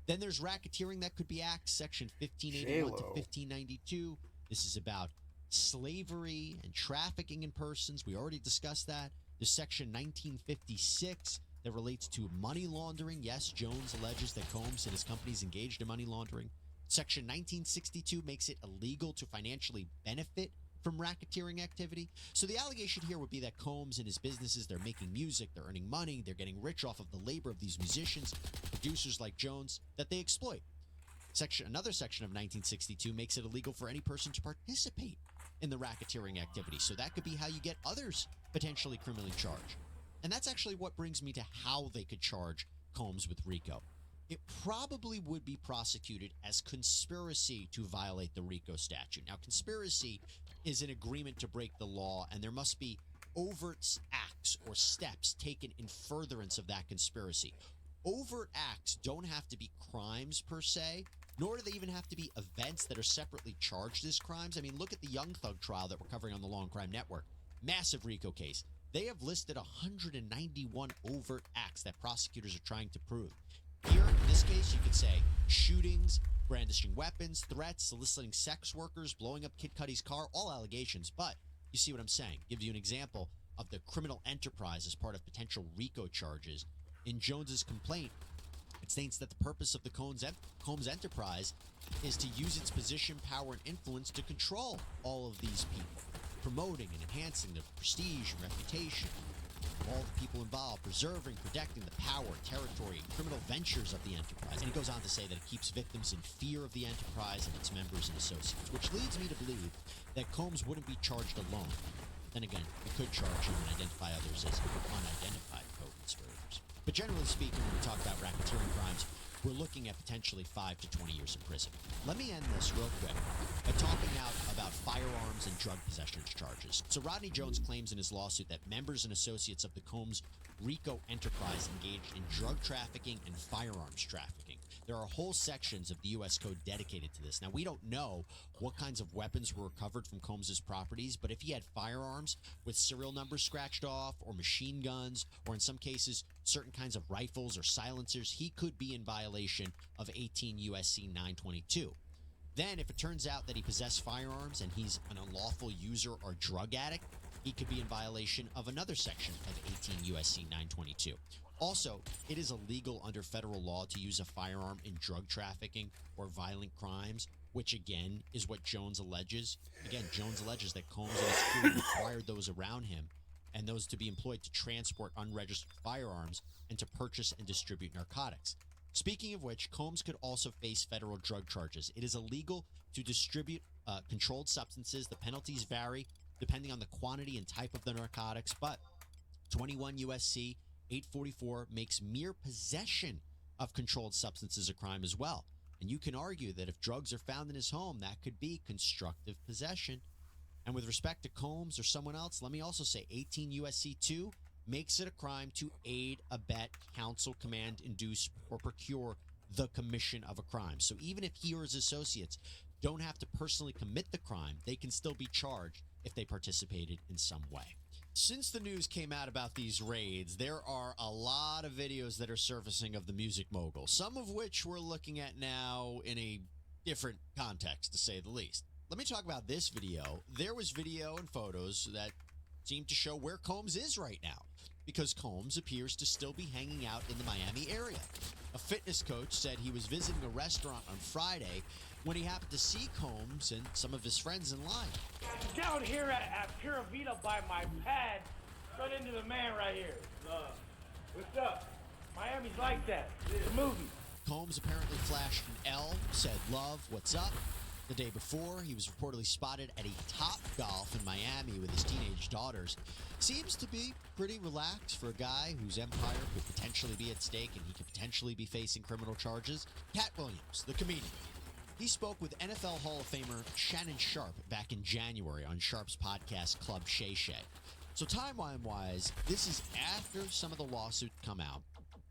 Then there's racketeering. That could be Acts, Section 1581 to 1592. This is about slavery and trafficking in persons. We already discussed that. There's Section 1956 that relates to money laundering. Yes, Jones alleges that Combs and his companies engaged in money laundering. Section 1962 makes it illegal to financially benefit from racketeering activity. So the allegation here would be that Combs and his businesses, they're making music, they're earning money, they're getting rich off of the labor of these musicians, producers like Jones, that they exploit. Another section of 1962 makes it illegal for any person to participate in the racketeering activity. So that could be how you get others potentially criminally charged. And that's actually what brings me to how they could charge Combs with RICO. It probably would be prosecuted as conspiracy to violate the RICO statute. Now, conspiracy is an agreement to break the law, and there must be overt acts or steps taken in furtherance of that conspiracy. Overt acts don't have to be crimes per se, nor do they even have to be events that are separately charged as crimes. I mean, look at the Young Thug trial that we're covering on the Law and Crime Network. Massive RICO case. They have listed 191 overt acts that prosecutors are trying to prove. Here, in this case, you could say shootings, brandishing weapons, threats, soliciting sex workers, blowing up Kid Cudi's car, all allegations. But you see what I'm saying. Gives you an example of the criminal enterprise as part of potential RICO charges. In Jones's complaint, it states that the purpose of the Combs enterprise is to use its position, power, and influence to control all of these people, promoting and enhancing the prestige and reputation of all the people involved, preserving, protecting the power, territory, and criminal ventures of the enterprise. And he goes on to say that it keeps victims in fear of the enterprise and its members and associates, which leads me to believe that Combs wouldn't be charged alone. Then again, it could charge him and identify others as unidentified co-conspirators. But generally speaking, when we talk about racketeering crimes, we're looking at potentially 5 to 20 years in prison. Let me end this real quick by talking out about firearms and drug possession charges. So Rodney Jones claims in his lawsuit that members and associates of the Combs RICO enterprise engaged in drug trafficking and firearms trafficking. There are whole sections of the U.S. Code dedicated to this. Now, we don't know what kinds of weapons were recovered from Combs's properties, but if he had firearms with serial numbers scratched off, or machine guns, or in some cases, certain kinds of rifles or silencers, he could be in violation of 18 U.S.C. 922. Then, if it turns out that he possessed firearms and he's an unlawful user or drug addict, he could be in violation of another section of 18 U.S.C. 922. Also, it is illegal under federal law to use a firearm in drug trafficking or violent crimes, which again is what Jones alleges. Again, Jones alleges that Combs and his crew required those around him and those to be employed to transport unregistered firearms and to purchase and distribute narcotics. Speaking of which, Combs could also face federal drug charges. It is illegal to distribute controlled substances. The penalties vary depending on the quantity and type of the narcotics, but 21 U.S.C. 844 makes mere possession of controlled substances a crime as well. And you can argue that if drugs are found in his home, that could be constructive possession. And with respect to Combs or someone else, let me also say 18 U.S.C. 2 makes it a crime to aid, abet, counsel, command, induce, or procure the commission of a crime. So even if he or his associates don't have to personally commit the crime, they can still be charged if they participated in some way. Since the news came out about these raids, there are a lot of videos that are surfacing of the music mogul, some of which we're looking at now in a different context, to say the least. Let me talk about this video. There was video and photos that seem to show where Combs is right now, because Combs appears to still be hanging out in the Miami area. A fitness coach said he was visiting a restaurant on Friday when he happened to see Combs and some of his friends in line. Down here at Pura Vida by my pad, Run into the man right here. What's up? Miami's like that. It's a movie. Combs apparently flashed an L, said love, what's up? The day before, he was reportedly spotted at a Top Golf in Miami with his teenage daughters. Seems to be pretty relaxed for a guy whose empire could potentially be at stake and he could potentially be facing criminal charges. Cat Williams, the comedian. He spoke with NFL Hall of Famer Shannon Sharp back in January on Sharp's podcast Club Shay Shay. So timeline-wise, this is after some of the lawsuits come out,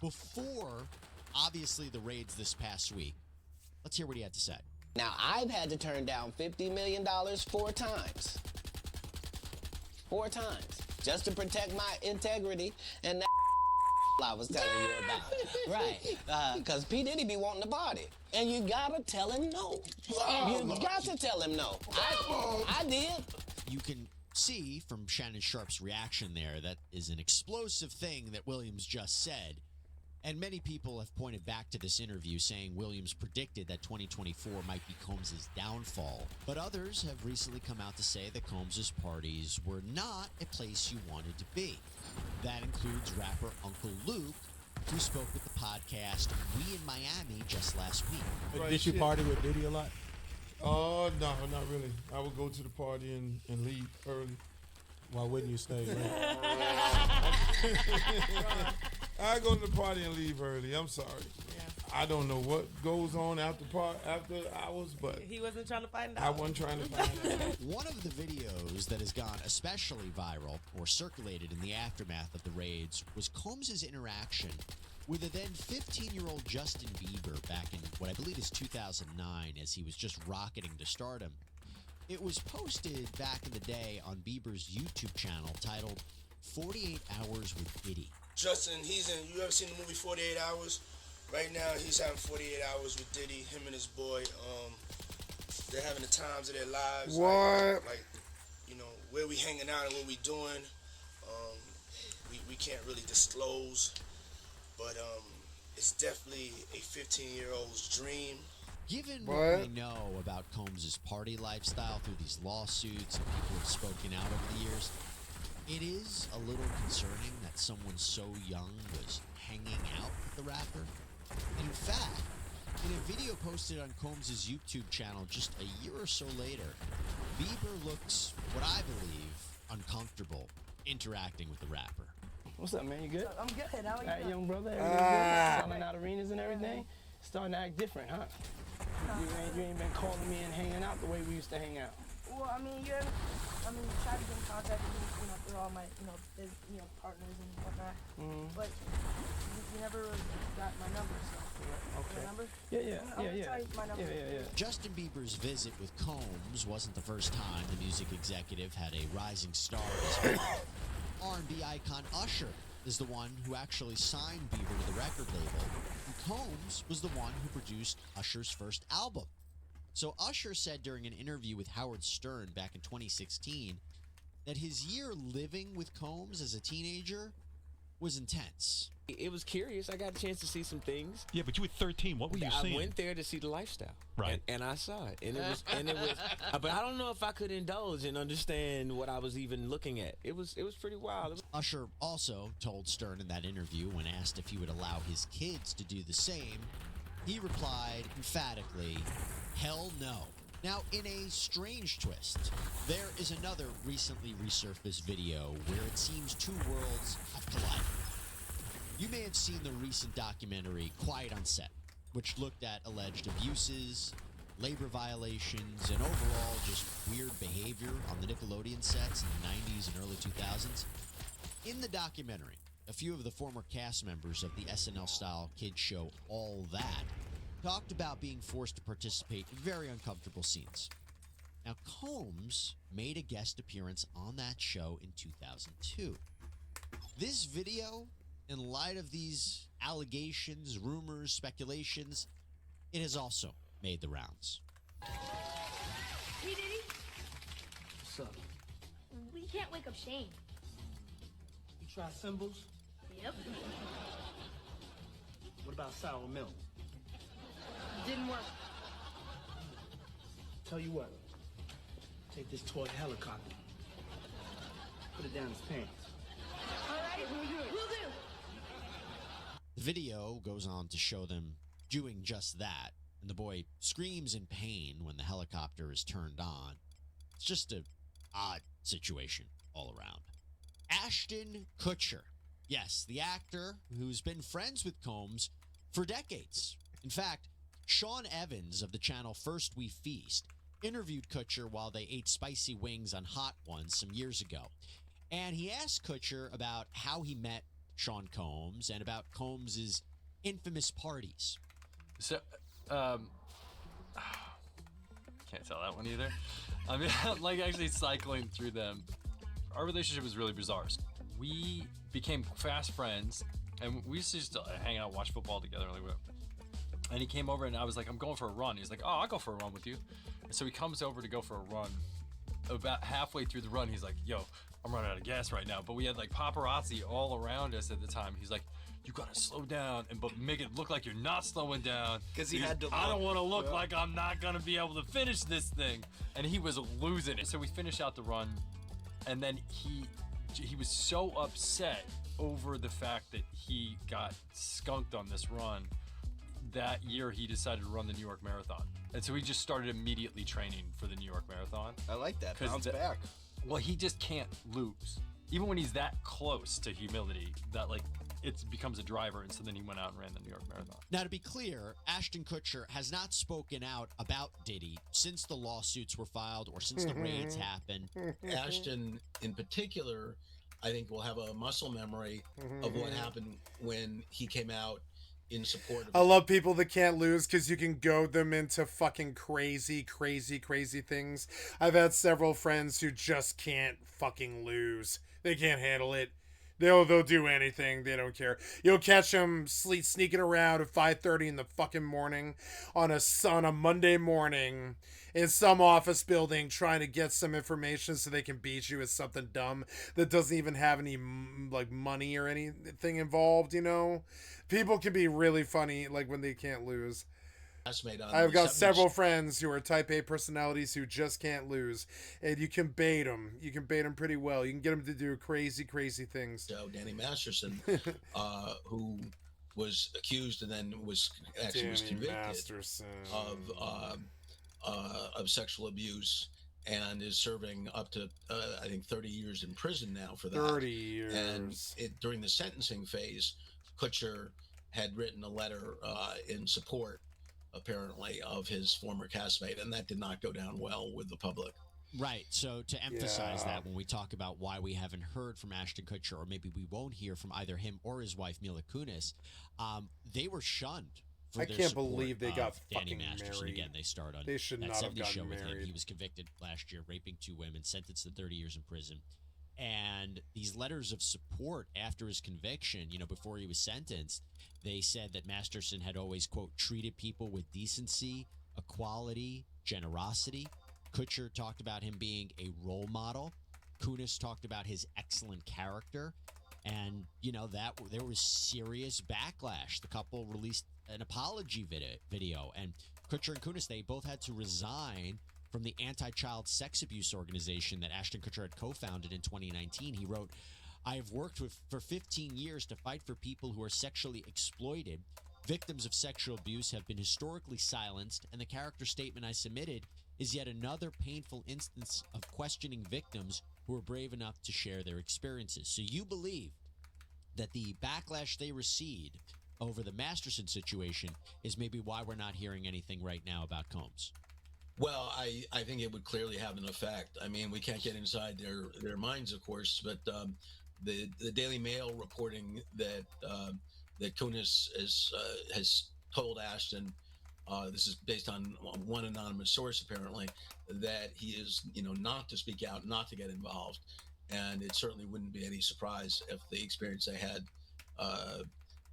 before, obviously, the raids this past week. Let's hear what he had to say. Now, I've had to turn down $50 million 4 times. 4 times. Just to protect my integrity and that I was telling you about. Right. Because P. Diddy be wanting to party. And you gotta tell him no. You got to tell him no. I did. You can see from Shannon Sharp's reaction there that is an explosive thing that Williams just said. And many people have pointed back to this interview saying Williams predicted that 2024 might be Combs' downfall. But others have recently come out to say that Combs' parties were not a place you wanted to be. That includes rapper Uncle Luke, who spoke with the podcast We in Miami just last week. Right, did you party with Diddy a lot? No, not really. I would go to the party and leave early. Why wouldn't you stay late? I go to the party and leave early. I'm sorry. Yeah. I don't know what goes on after hours, but he wasn't trying to find out. I wasn't trying to find out. One of the videos that has gone especially viral or circulated in the aftermath of the raids was Combs' interaction with a then 15-year-old Justin Bieber back in what I believe is 2009 as he was just rocketing to stardom. It was posted back in the day on Bieber's YouTube channel titled 48 Hours with Diddy. Justin, you ever seen the movie 48 Hours? Right now, he's having 48 hours with Diddy, him and his boy. They're having the times of their lives. What? Like, where we hanging out and what we doing. We can't really disclose, but it's definitely a 15-year-old's dream. Given what we know about Combs' party lifestyle through these lawsuits and people have spoken out over the years, it is a little concerning that someone so young was hanging out with the rapper. And in fact, in a video posted on Combs' YouTube channel just a year or so later, Bieber looks, what I believe, uncomfortable interacting with the rapper. What's up, man? You good? I'm good. How are you? All right, young brother. Everything good? Selling out arenas and everything? Starting to act different, huh? You ain't been calling me and hanging out the way we used to hang out. Well, I mean, you try to get in contact with me, through all my, partners and whatnot. Mm-hmm. But you never really got my number, so. Okay. Your number? Yeah. Tell you my number. Yeah. Justin Bieber's visit with Combs wasn't the first time the music executive had a rising star as well. R&B icon Usher is the one who actually signed Bieber to the record label, and Combs was the one who produced Usher's first album. So Usher said during an interview with Howard Stern back in 2016 that his year living with Combs as a teenager was intense. It was curious. I got a chance to see some things. Yeah, but you were 13. What were you seeing? I went there to see the lifestyle. Right. And I saw it. And it was but I don't know if I could indulge and understand what I was even looking at. It was pretty wild. Usher also told Stern in that interview when asked if he would allow his kids to do the same, he replied emphatically, "Hell no." Now, in a strange twist, there is another recently resurfaced video where it seems two worlds have collided. You may have seen the recent documentary Quiet on Set, which looked at alleged abuses, labor violations, and overall just weird behavior on the Nickelodeon sets in the 90s and early 2000s. In the documentary, a few of the former cast members of the SNL-style kids show All That talked about being forced to participate in very uncomfortable scenes. Now, Combs made a guest appearance on that show in 2002. This video, in light of these allegations, rumors, speculations, it has also made the rounds. Hey, Diddy. What's up? We can't wake up Shane. You try symbols? Yep. What about sour milk? Didn't work. Tell you what. Take this toy helicopter. Put it down his pants. we'll do it. We'll do. The video goes on to show them doing just that, and the boy screams in pain when the helicopter is turned on. It's just an odd situation all around. Ashton Kutcher. Yes, the actor who's been friends with Combs for decades. In fact, Sean Evans of the channel First We Feast interviewed Kutcher while they ate spicy wings on Hot Ones some years ago. And he asked Kutcher about how he met Sean Combs and about Combs' infamous parties. So, can't tell that one either. I mean, I'm like actually cycling through them. Our relationship was really bizarre. We became fast friends, and we used to just hang out, watch football together, like whatever. And he came over, and I was like, I'm going for a run. He's like, oh, I'll go for a run with you. And so he comes over to go for a run. About halfway through the run, he's like, yo, I'm running out of gas right now. But we had like paparazzi all around us at the time. He's like, you gotta slow down but make it look like you're not slowing down. Because he had to I don't want to look like I'm not gonna be able to finish this thing. And he was losing it. So we finished out the run, and then he was so upset over the fact that he got skunked on this run. That year he decided to run the New York Marathon. And so he just started immediately training for the New York Marathon. I like that. Bounce back. Well, he just can't lose. Even when he's that close to humility, that like it becomes a driver. And so then he went out and ran the New York Marathon. Now, to be clear, Ashton Kutcher has not spoken out about Diddy since the lawsuits were filed or since the raids happened. Ashton, in particular, I think will have a muscle memory of what happened when he came out in support of I love people that can't lose because you can goad them into fucking crazy things. I've had several friends who just can't fucking lose. They can't handle it. They'll do anything. They don't care. You'll catch them sneaking around at 5:30 in the fucking morning on a Monday morning in some office building trying to get some information so they can beat you with something dumb that doesn't even have any like money or anything involved, you know? People can be really funny like when they can't lose. I've got several friends who are type A personalities who just can't lose, and you can bait them. You can bait them pretty well. You can get them to do crazy things. So Danny Masterson, who was accused and then was convicted of sexual abuse and is serving up to I think 30 years in prison now for that. 30 years. And during the sentencing phase, Kutcher had written a letter in support, apparently, of his former castmate, and that did not go down well with the public. Right. So to emphasize that when we talk about why we haven't heard from Ashton Kutcher, or maybe we won't hear from either him or his wife Mila Kunis, they were shunned. For I their can't support believe they got of Danny fucking Masterson. married. Again, they starred on They should that not have 70s show gotten with him. married. He was convicted last year, raping 2 women, sentenced to 30 years in prison. And these letters of support after his conviction, before he was sentenced, they said that Masterson had always, quote, treated people with decency, equality, generosity. Kutcher talked about him being a role model. Kunis talked about his excellent character. And, that there was serious backlash. The couple released an apology video. And Kutcher and Kunis, they both had to resign from the anti-child sex abuse organization that Ashton Kutcher had co-founded in 2019. He wrote, I have worked for 15 years to fight for people who are sexually exploited. Victims of sexual abuse have been historically silenced, and the character statement I submitted is yet another painful instance of questioning victims who are brave enough to share their experiences. So you believe that the backlash they received over the Masterson situation is maybe why we're not hearing anything right now about Combs? Well, I think it would clearly have an effect. I mean, we can't get inside their minds, of course, but the Daily Mail reporting that Kunis has told Ashton, this is based on one anonymous source apparently, that he is not to speak out, not to get involved, and it certainly wouldn't be any surprise if the experience they had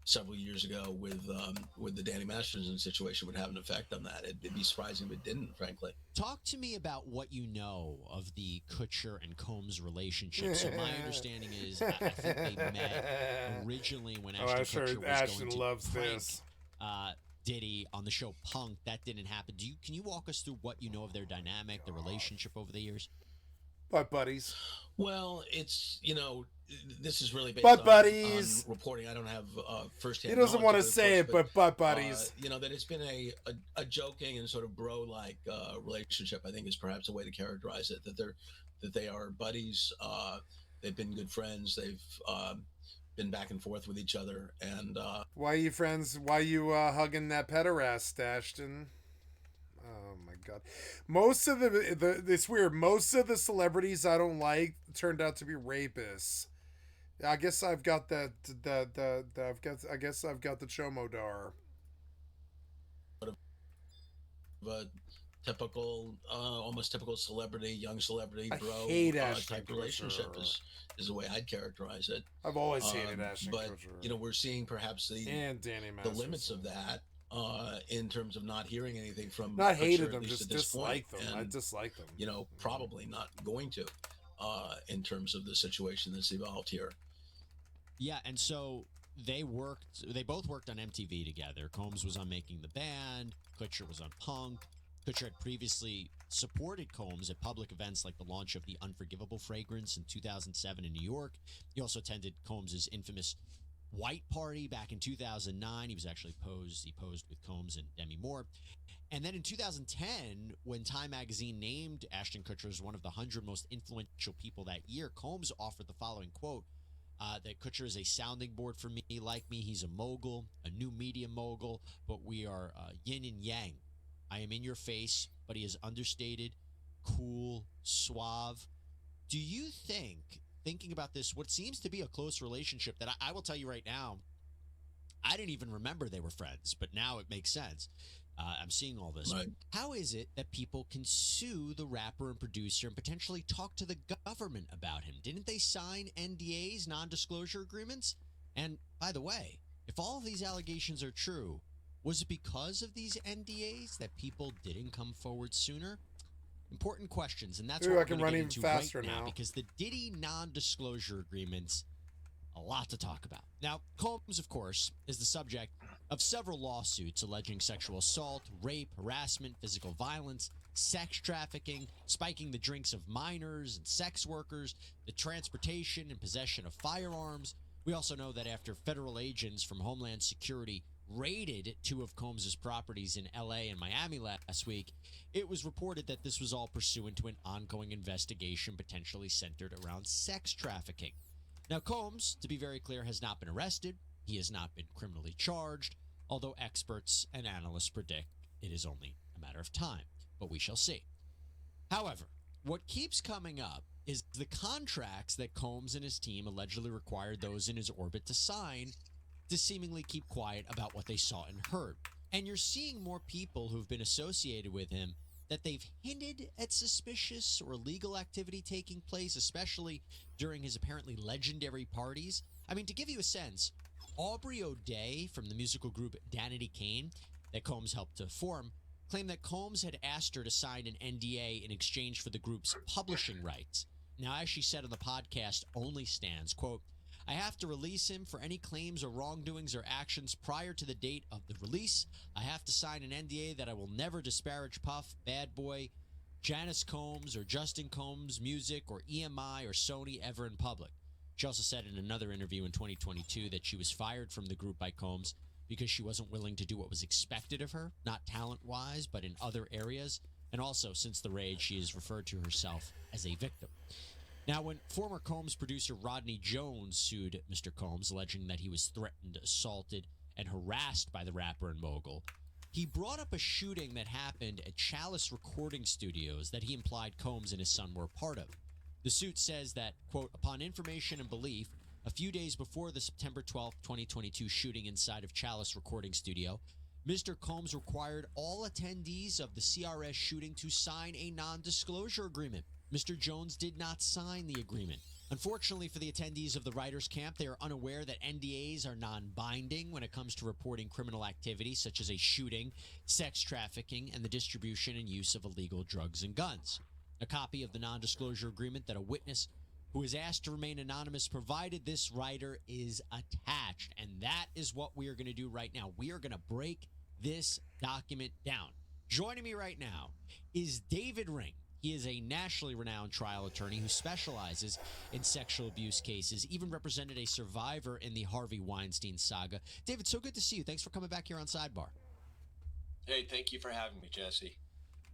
several years ago with the Danny Masterson situation would have an effect on that. It'd be surprising if it didn't, frankly. Talk to me about what you know of the Kutcher and Combs relationship. So my understanding is I think they met originally when Ashton Kutcher was going to loves prank, this. Diddy on the show Punk. That didn't happen. Can you walk us through what you know of their dynamic, their relationship over the years? But buddies. Well, it's this is really based Butt buddies. on reporting. I don't have firsthand. He doesn't knowledge want to of it, of say it, course, but butt buddies. you know, that it's been a joking and sort of bro-like relationship, I think, is perhaps a way to characterize it. That they are buddies. They've been good friends. They've been back and forth with each other. And why are you friends? Why are you hugging that pederast, Ashton? Oh my God! Most of it's weird. Most of the celebrities I don't like turned out to be rapists. I guess I've got that. I guess I've got the Chomodar. a typical, almost typical celebrity, young celebrity, bro type relationship is the way I'd characterize it. I've always hated Ashton but Kutcher. you know, we're seeing perhaps and Danny the limits of that in terms of not hearing anything from not Kutcher, hated at them, least just at this dislike point. them. And, I dislike them. You know, probably not going to in terms of the situation that's evolved here. Yeah, and so they both worked on MTV together. Combs was on Making the Band, Kutcher was on Punk. Kutcher had previously supported Combs at public events like the launch of the Unforgivable fragrance in 2007 in New York. He also attended Combs' infamous White Party back in 2009. He was actually posed with Combs and Demi Moore. And then in 2010, when Time magazine named Ashton Kutcher as one of the 100 most influential people that year, Combs offered the following quote, that Kutcher is a sounding board for me. Like me, he's a mogul, a new media mogul, but we are yin and yang. I am in your face, but he is understated, cool, suave. Do you think, thinking about this, what seems to be a close relationship that I will tell you right now, I didn't even remember they were friends, but now it makes sense. I'm seeing all this. Right. How is it that people can sue the rapper and producer and potentially talk to the government about him? Didn't they sign NDAs, non-disclosure agreements? And by the way, if all of these allegations are true, was it because of these NDAs that people didn't come forward sooner? Important questions, and that's Ooh, what I we're can going to run get even into faster right now, now. because the Diddy non-disclosure agreements, a lot to talk about. Now, Combs, of course, is the subject of several lawsuits alleging sexual assault, rape, harassment, physical violence, sex trafficking, spiking the drinks of minors and sex workers, the transportation and possession of firearms. We also know that after federal agents from Homeland Security raided two of Combs' properties in L.A. and Miami last week, it was reported that this was all pursuant to an ongoing investigation potentially centered around sex trafficking. Now, Combs, to be very clear, has not been arrested. He has not been criminally charged, although experts and analysts predict it is only a matter of time. But we shall see. However, what keeps coming up is the contracts that Combs and his team allegedly required those in his orbit to sign to seemingly keep quiet about what they saw and heard. And you're seeing more people who've been associated with him that they've hinted at suspicious or illegal activity taking place, especially during his apparently legendary parties. I mean, to give you a sense, Aubrey O'Day from the musical group Danity Kane that Combs helped to form claimed that Combs had asked her to sign an NDA in exchange for the group's publishing rights. Now, as she said on the podcast Only Stands, quote, I have to release him for any claims or wrongdoings or actions prior to the date of the release. I have to sign an NDA that I will never disparage Puff, Bad Boy, Janice Combs, or Justin Combs' music, or EMI, or Sony ever in public. She also said in another interview in 2022 that she was fired from the group by Combs because she wasn't willing to do what was expected of her, not talent-wise, but in other areas. And also, since the raid, she has referred to herself as a victim. Now, when former Combs producer Rodney Jones sued Mr. Combs, alleging that he was threatened, assaulted, and harassed by the rapper and mogul, he brought up a shooting that happened at Chalice Recording Studios that he implied Combs and his son were a part of. The suit says that, quote, upon information and belief, a few days before the September 12, 2022 shooting inside of Chalice Recording Studio, Mr. Combs required all attendees of the CRS shooting to sign a non-disclosure agreement. Mr. Jones did not sign the agreement. Unfortunately for the attendees of the writers' camp, they are unaware that NDAs are non-binding when it comes to reporting criminal activity such as a shooting, sex trafficking, and the distribution and use of illegal drugs and guns. A copy of the non-disclosure agreement that a witness who is asked to remain anonymous provided this writer is attached. And that is what we are going to do right now. We are going to break this document down. Joining me right now is David Ring. He is a nationally renowned trial attorney who specializes in sexual abuse cases, even represented a survivor in the Harvey Weinstein saga. David, so good to see you. Thanks for coming back here on Sidebar. Hey, thank you for having me, Jesse.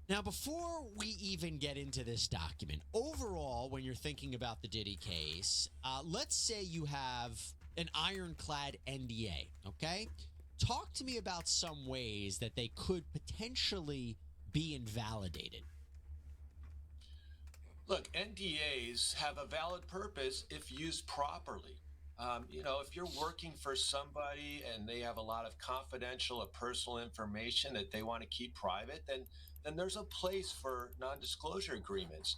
Now, before we even get into this document, overall, when you're thinking about the Diddy case, let's say you have an ironclad NDA, okay? Talk to me about some ways that they could potentially be invalidated. Look, NDAs have a valid purpose if used properly. If you're working for somebody and they have a lot of confidential or personal information that they want to keep private, then there's a place for non-disclosure agreements.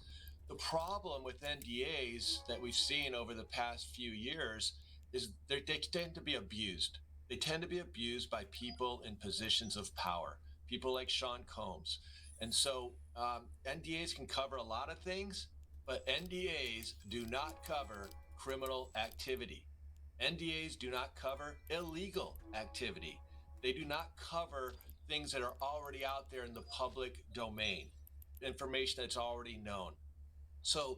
The problem with NDAs that we've seen over the past few years is they tend to be abused. They tend to be abused by people in positions of power, people like Sean Combs. And so NDAs can cover a lot of things, but NDAs do not cover criminal activity. NDAs do not cover illegal activity. They do not cover things that are already out there in the public domain, information that's already known. So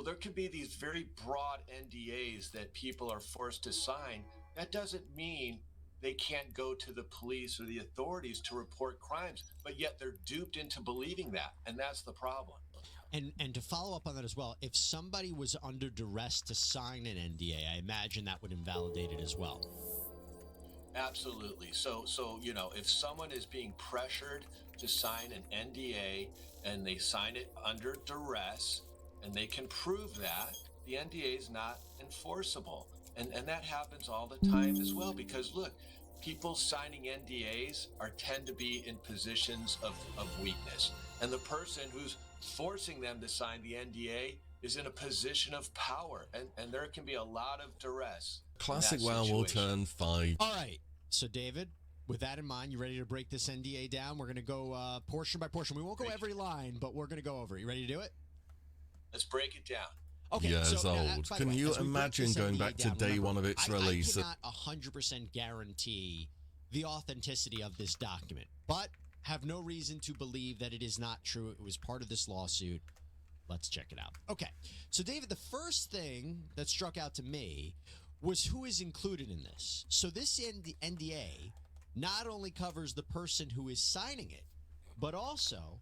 there could be these very broad NDAs that people are forced to sign. That doesn't mean they can't go to the police or the authorities to report crimes, but yet they're duped into believing that, and that's the problem. And to follow up on that as well, if somebody was under duress to sign an NDA, I imagine that would invalidate it as well. Absolutely. So if someone is being pressured to sign an NDA and they sign it under duress and they can prove that, the NDA is not enforceable. And that happens all the time as well, because look, people signing NDAs tend to be in positions of weakness. And the person who's forcing them to sign the NDA is in a position of power. And there can be a lot of duress. Classic WoW will turn 5. All right. So, David, with that in mind, you ready to break this NDA down? We're going to go portion by portion. We won't go every line, but we're going to go over it. You ready to do it? Let's break it down. Okay, Years so, old. by the Can way, you as we break imagine this going NDA back to down, day remember, one of its release? I cannot 100% guarantee the authenticity of this document, but have no reason to believe that it is not true. It was part of this lawsuit. Let's check it out. Okay, so David, the first thing that struck out to me was who is included in this. So this NDA not only covers the person who is signing it, but also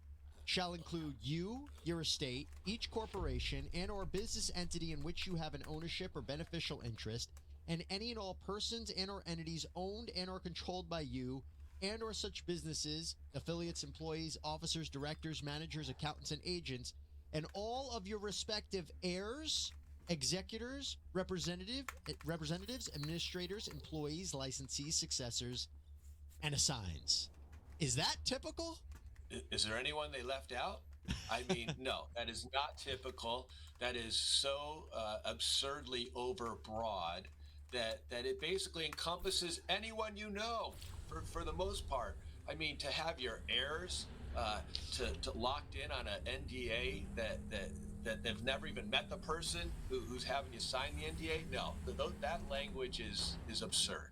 shall include you, your estate, each corporation and or business entity in which you have an ownership or beneficial interest, and any and all persons and or entities owned and or controlled by you and or such businesses, affiliates, employees, officers, directors, managers, accountants, and agents, and all of your respective heirs, executors, representatives, administrators, employees, licensees, successors, and assigns. Is that typical? Is there anyone they left out? I mean, no, that is not typical. That is so absurdly overbroad that it basically encompasses anyone you know for the most part. I mean, to have your heirs to locked in on an NDA that they've never even met the person who's having you sign the NDA, no, that language is absurd.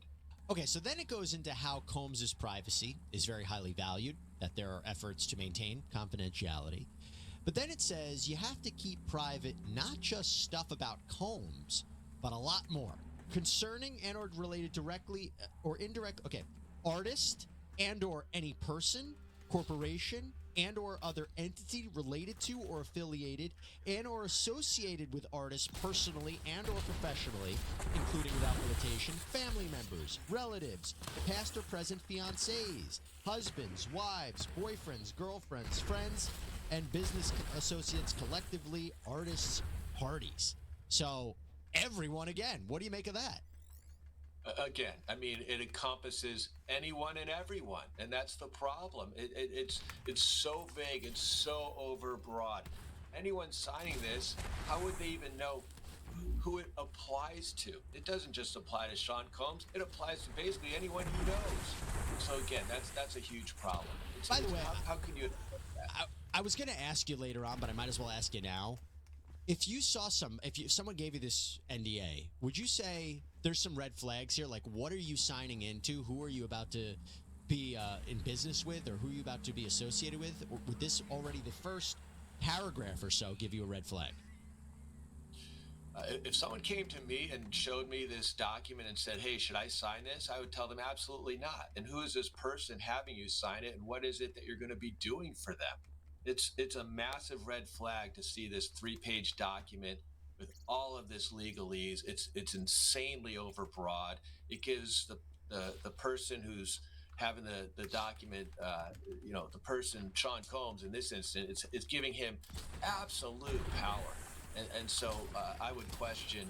Okay, so then it goes into how Combs' privacy is very highly valued, that there are efforts to maintain confidentiality. But then it says you have to keep private not just stuff about Combs, but a lot more. Concerning and or related directly or indirect, artist and or any person, corporation, and or other entity related to or affiliated and or associated with artists personally and or professionally, including without limitation, family members, relatives, past or present fiancés, husbands, wives, boyfriends, girlfriends, friends, and business associates, collectively, artists, parties. So everyone, again, what do you make of that? Again, I mean, it encompasses anyone and everyone, and that's the problem. It's so vague, it's so overbroad. Anyone signing this, how would they even know who it applies to? It doesn't just apply to Sean Combs. It applies to basically anyone he knows. So again, that's a huge problem. By the way, how can you? I was going to ask you later on, but I might as well ask you now. If you saw if someone gave you this NDA, would you say there's some red flags here? Like, what are you signing into? Who are you about to be in business with, or who are you about to be associated with? Or would this already the first paragraph or so give you a red flag? If someone came to me and showed me this document and said, hey, should I sign this? I would tell them absolutely not. And who is this person having you sign it? And what is it that you're going to be doing for them? It's a massive red flag to see this 3-page document with all of this legalese. It's insanely overbroad. It gives the person who's having the document, the person, Sean Combs in this instance, it's giving him absolute power. And so I would question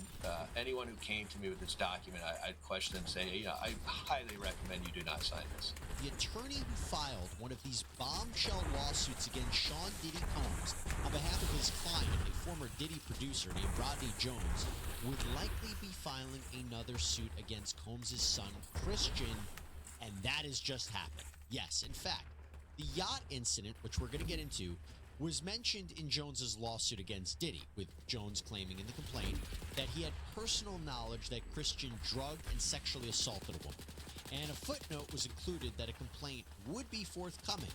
anyone who came to me with this document. I'd question them, say, I highly recommend you do not sign this. The attorney who filed one of these bombshell lawsuits against Sean Diddy Combs on behalf of his client, a former Diddy producer named Rodney Jones, would likely be filing another suit against Combs' son, Christian, and that has just happened. Yes, in fact, the yacht incident, which we're going to get into, was mentioned in Jones's lawsuit against Diddy, with Jones claiming in the complaint that he had personal knowledge that Christian drugged and sexually assaulted a woman. And a footnote was included that a complaint would be forthcoming.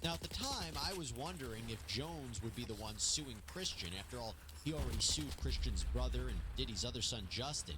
Now, at the time, I was wondering if Jones would be the one suing Christian. After all, he already sued Christian's brother and Diddy's other son, Justin.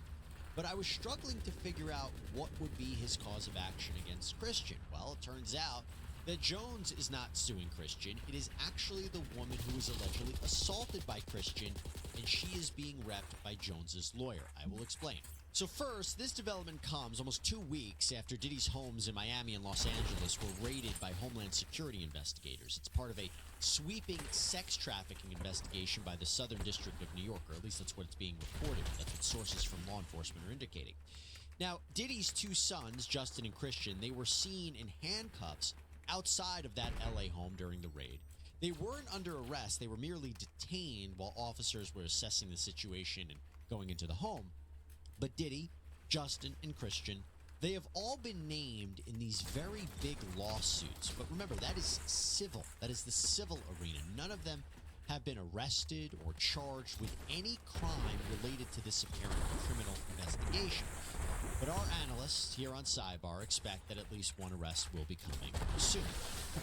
But I was struggling to figure out what would be his cause of action against Christian. Well, it turns out that Jones is not suing Christian. It is actually the woman who was allegedly assaulted by Christian, and she is being repped by Jones's lawyer. I will explain. So first, this development comes almost 2 weeks after Diddy's homes in Miami and Los Angeles were raided by Homeland Security investigators. It's part of a sweeping sex trafficking investigation by the Southern District of New York, or at least that's what it's being reported. That's what sources from law enforcement are indicating. Now, Diddy's 2 sons, Justin and Christian, they were seen in handcuffs outside of that LA home during the raid. They weren't under arrest. They were merely detained while officers were assessing the situation and going into the home. But Diddy, Justin, and Christian, they have all been named in these very big lawsuits. But remember, that is civil. That is the civil arena. None of them have been arrested or charged with any crime related to this apparent criminal investigation. But our analysts here on Sidebar expect that at least one arrest will be coming soon.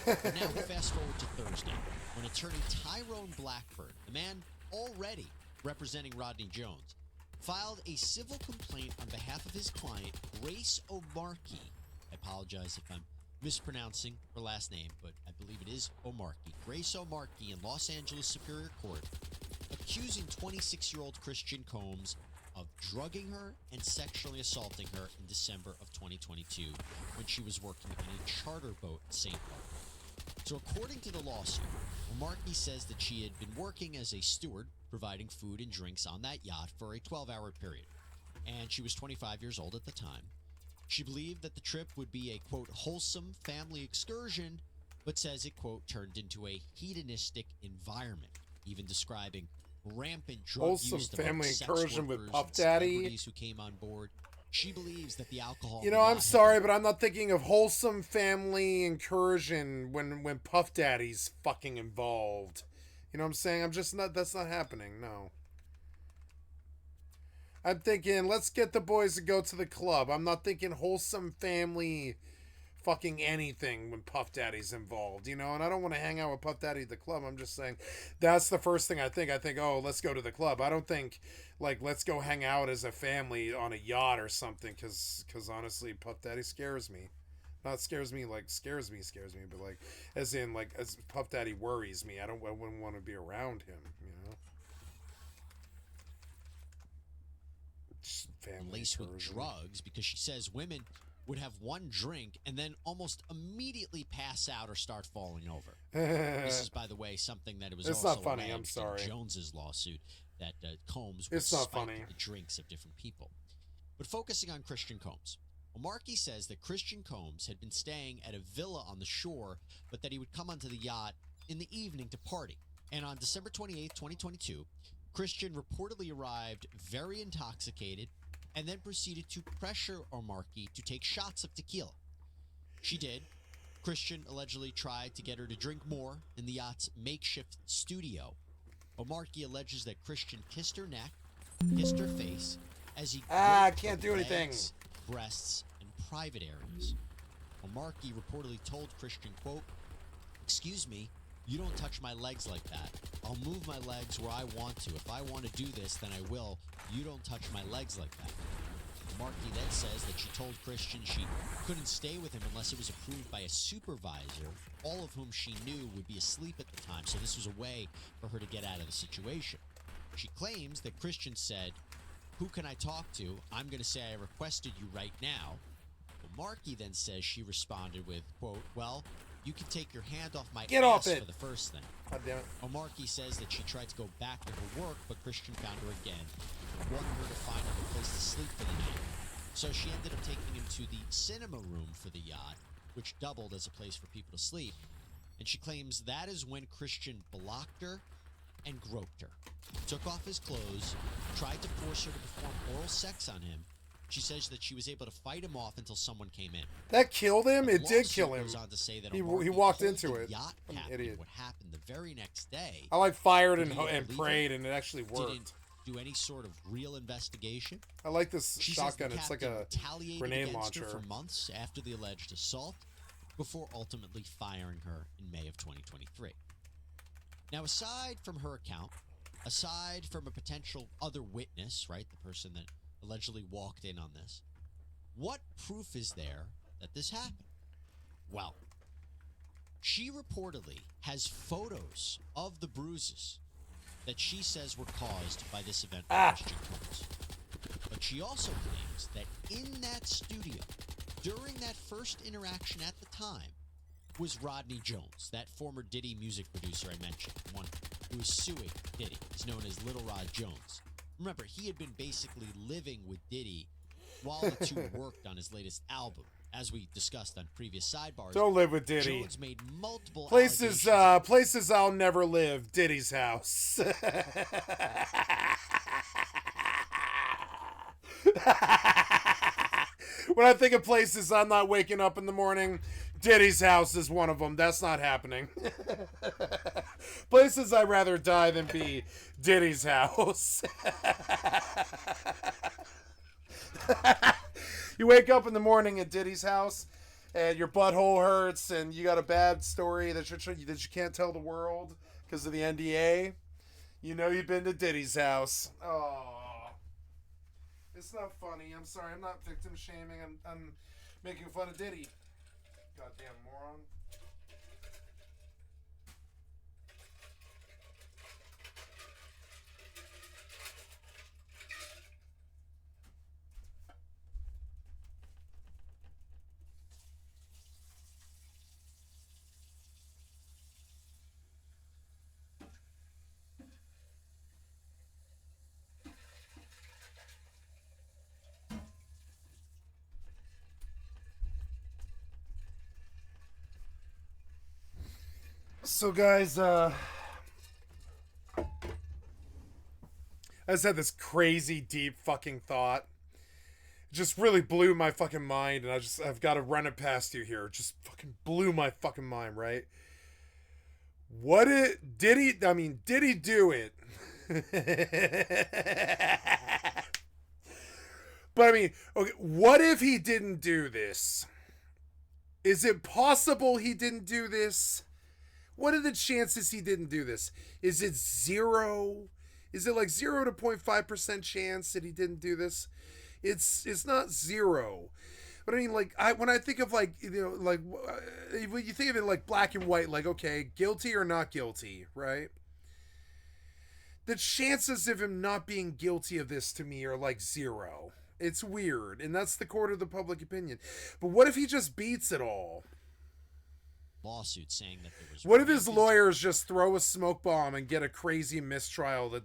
But now we fast forward to Thursday, when attorney Tyrone Blackburn, the man already representing Rodney Jones, filed a civil complaint on behalf of his client, Grace O'Markey. I apologize if I'm mispronouncing her last name, but I believe it is O'Markey. Grace O'Markey in Los Angeles Superior Court, accusing 26-year-old Christian Combs of drugging her and sexually assaulting her in December of 2022 when she was working in a charter boat in St. Martin. So according to the lawsuit, O'Markey says that she had been working as a steward, providing food and drinks on that yacht for a 12-hour period, and she was 25 years old at the time. She believed that the trip would be a, quote, wholesome family excursion, but says it, quote, turned into a hedonistic environment, even describing rampant drug Wholesome use family sex incursion with workers Puff and Daddy. celebrities who came on board. She believes that the alcohol... You know, I'm sorry, but I'm not thinking of wholesome family incursion when Puff Daddy's fucking involved. You know what I'm saying? I'm just not... That's not happening, no. I'm thinking, let's get the boys to go to the club. I'm not thinking wholesome family fucking anything when Puff Daddy's involved, you know? And I don't want to hang out with Puff Daddy at the club. I'm just saying, that's the first thing I think. I think, oh, let's go to the club. I don't think, like, let's go hang out as a family on a yacht or something, because honestly, Puff Daddy scares me. Not scares me, like, scares me, but, like, as in, like, as Puff Daddy worries me. I wouldn't want to be around him, you know? Family laced with drugs, because she says women would have one drink and then almost immediately pass out or start falling over. This is, by the way, something that it was It's also not funny, I'm alleged sorry. in Jones's lawsuit, that Combs would It's not spike funny. the drinks of different people. But focusing on Christian Combs, O'Markey says that Christian Combs had been staying at a villa on the shore, but that he would come onto the yacht in the evening to party. And on December 28th, 2022, Christian reportedly arrived very intoxicated and then proceeded to pressure O'Markey to take shots of tequila. She did. Christian allegedly tried to get her to drink more in the yacht's makeshift studio. O'Markey alleges that Christian kissed her neck, kissed her face, as he can't groped do her anything. legs, breasts, and private areas. O'Markey reportedly told Christian, quote, "Excuse me, you don't touch my legs like that. I'll move my legs where I want to. If I want to do this, then I will. You don't touch my legs like that. Markey then says that she told Christian she couldn't stay with him unless it was approved by a supervisor, all of whom she knew would be asleep at the time, so this was a way for her to get out of the situation. She claims that Christian said, "Who can I talk to? I'm going to say I requested you right now." Well, Markey then says she responded with, quote, "Well, you can take your hand off my ass for the first thing." God damn it. Markey says that she tried to go back to her work, but Christian found her again, wanting her to find another place to sleep for the night. So she ended up taking him to the cinema room for the yacht, which doubled as a place for people to sleep. And she claims that is when Christian blocked her and groped her, took off his clothes, tried to force her to perform oral sex on him. She says that she was able to fight him off until someone came in. That killed him? The It did lawsuit kill him. goes on to say that He Markey walked told into the it. yacht I'm an captain idiot. what happened the very next day. I fired But and he didn't believe prayed, it. and it actually worked. Didn't do any sort of real investigation. I like this She shotgun. says the It's like captain a retaliated grenade against her launcher. for months after the alleged assault, before ultimately firing her in May of 2023. Now, aside from her account, aside from a potential other witness, right, the person that allegedly walked in on this, what proof is there that this happened? Well, she reportedly has photos of the bruises that she says were caused by this event with Christian Combs. But she also claims that in that studio, during that first interaction at the time, was Rodney Jones, that former Diddy music producer I mentioned, the one who was suing Diddy. He's known as Little Rod Jones. Remember, he had been basically living with Diddy while the two worked on his latest album. As we discussed on previous sidebars, Don't live with Diddy. Jones made multiple Places I'll never live. Diddy's house. When I think of places I'm not waking up in the morning, Diddy's house is one of them. That's not happening. Places I'd rather die than be. Diddy's house. You wake up in the morning at Diddy's house, and your butthole hurts, and you got a bad story that you can't tell the world because of the NDA. You know you've been to Diddy's house. Oh, it's not funny. I'm sorry. I'm not victim shaming. I'm making fun of Diddy. Goddamn moron. So guys, I just had this crazy deep fucking thought. It just really blew my fucking mind, and I've got to run it past you here. It just fucking blew my fucking mind, right? Did he do it? But I mean, okay, what if he didn't do this? Is it possible he didn't do this? What are the chances he didn't do this? Is it 0? Is it like 0 to 0.5% chance that he didn't do this? It's not 0. But I mean, like, when I think of, like, you know, like, when you think of it like black and white, like, okay, guilty or not guilty, right? The chances of him not being guilty of this to me are like 0. It's weird, and that's the court of the public opinion. But what if he just beats it all? Lawsuit saying that there was. What if his lawyers just throw a smoke bomb and get a crazy mistrial that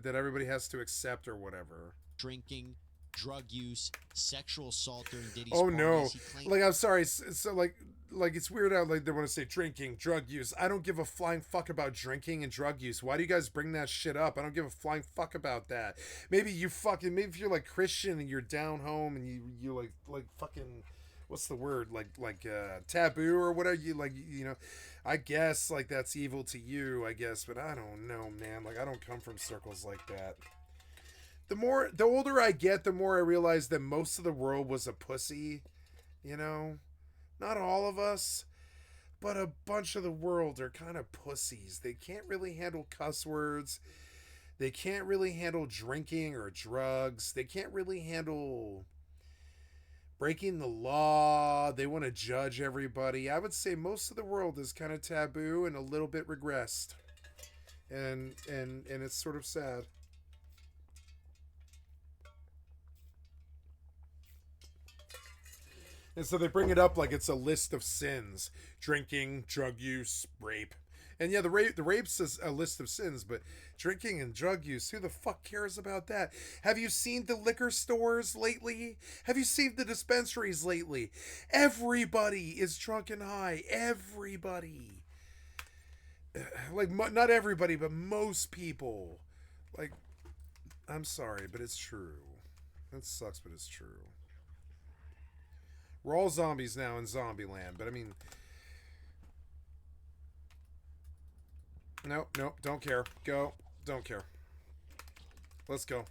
that everybody has to accept or whatever? Drinking, drug use, sexual assault during Diddy's Oh no! parties. Like, I'm sorry. So like it's weird how like they want to say drinking, drug use. I don't give a flying fuck about drinking and drug use. Why do you guys bring that shit up? I don't give a flying fuck about that. Maybe if you're like Christian and you're down home and you like fucking. What's the word, like taboo or whatever, you like, you know, I guess like that's evil to you, I guess, but I don't know, man. Like, I don't come from circles like that. The older I get, the more I realize that most of the world was a pussy, you know. Not all of us, but a bunch of the world are kind of pussies. They can't really handle cuss words. They can't really handle drinking or drugs. They can't really handle breaking the law. They want to judge everybody. I would say most of the world is kind of taboo and a little bit regressed. And it's sort of sad. And so they bring it up like it's a list of sins: drinking, drug use, rape. And yeah, the rape's a list of sins, but drinking and drug use, who the fuck cares about that? Have you seen the liquor stores lately? Have you seen the dispensaries lately? Everybody is drunk and high. Everybody. Like, not everybody, but most people. Like, I'm sorry, but it's true. That sucks, but it's true. We're all zombies now in Zombieland, but I mean... Nope, don't care. Go. Don't care. Let's go.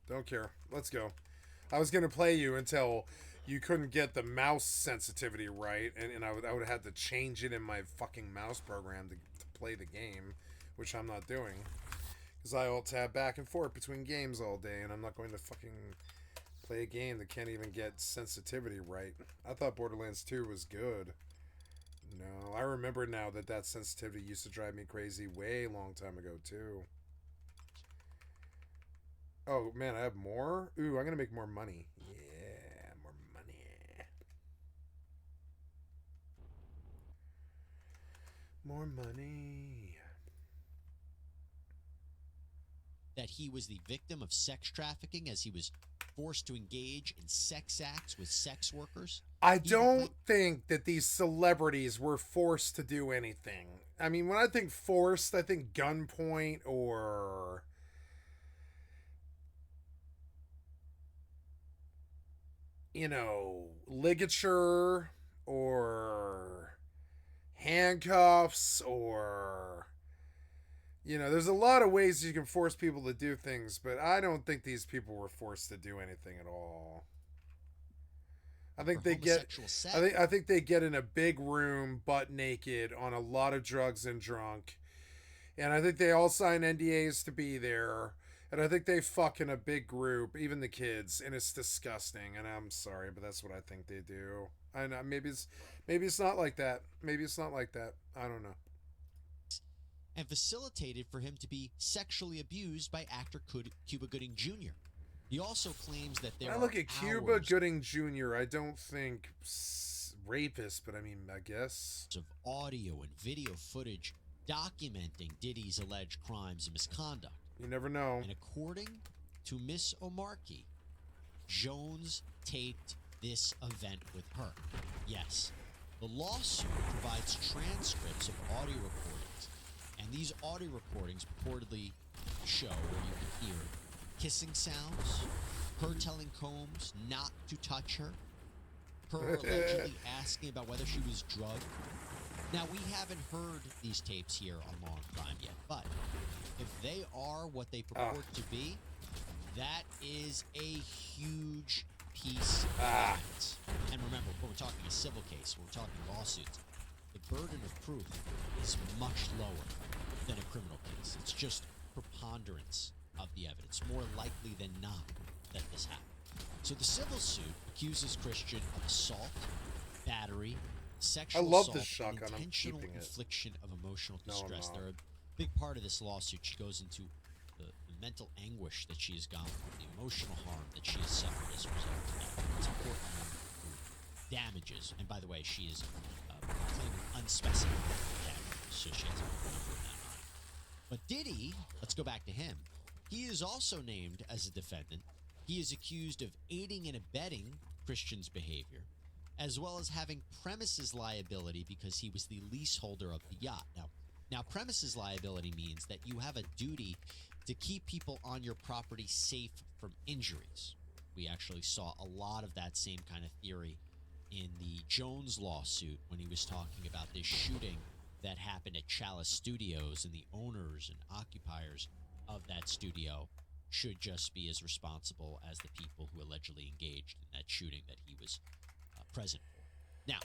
Don't care. Let's go. I was going to play you until you couldn't get the mouse sensitivity right, and I would have had to change it in my fucking mouse program to play the game, which I'm not doing. Because I alt-tab back and forth between games all day, and I'm not going to fucking play a game that can't even get sensitivity right. I thought Borderlands 2 was good. No, I remember now that sensitivity used to drive me crazy way long time ago, too. Oh, man, I have more? Ooh, I'm going to make more money. Yeah, more money. More money. That he was the victim of sex trafficking as he was forced to engage in sex acts with sex workers. I don't think that these celebrities were forced to do anything. I mean, when I think forced, I think gunpoint or... you know, ligature or handcuffs or... you know, there's a lot of ways you can force people to do things, but I don't think these people were forced to do anything at all. I think they get I think they get in a big room butt naked on a lot of drugs and drunk. And I think they all sign NDAs to be there. And I think they fuck in a big group, even the kids, and it's disgusting. And I'm sorry, but that's what I think they do. I know maybe it's not like that. Maybe it's not like that. I don't know. And facilitated for him to be sexually abused by actor Cuba Gooding Jr. He also claims that there I look at Cuba Gooding Jr., I don't think rapist, but I mean, I guess. Of audio and video footage documenting Diddy's alleged crimes and misconduct. You never know. And according to Miss Omarkey, Jones taped this event with her. Yes, the lawsuit provides transcripts of audio recordings, and these audio recordings purportedly show where you can hear kissing sounds, her telling Combs not to touch her, her allegedly asking about whether she was drugged. Now, we haven't heard these tapes here on Long Crime yet, but if they are what they purport to be, that is a huge piece of evidence. And remember, when we're talking a civil case, when we're talking lawsuits, the burden of proof is much lower than a criminal case. It's just preponderance of the evidence, more likely than not that this happened. So the civil suit accuses Christian of assault, battery, sexual assault, and intentional infliction of emotional distress. They're a big part of this lawsuit. She goes into the mental anguish that she has gone through, the emotional harm that she has suffered as a result of that. It's important to remember damages. And by the way, she is claiming unspecified damages, so she has a number in that mind. But Diddy, let's go back to him. He is also named as a defendant. He is accused of aiding and abetting Christian's behavior, as well as having premises liability because he was the leaseholder of the yacht. Now, premises liability means that you have a duty to keep people on your property safe from injuries. We actually saw a lot of that same kind of theory in the Jones lawsuit when he was talking about this shooting that happened at Chalice Studios, and the owners and occupiers of that studio should just be as responsible as the people who allegedly engaged in that shooting that he was present for. Now,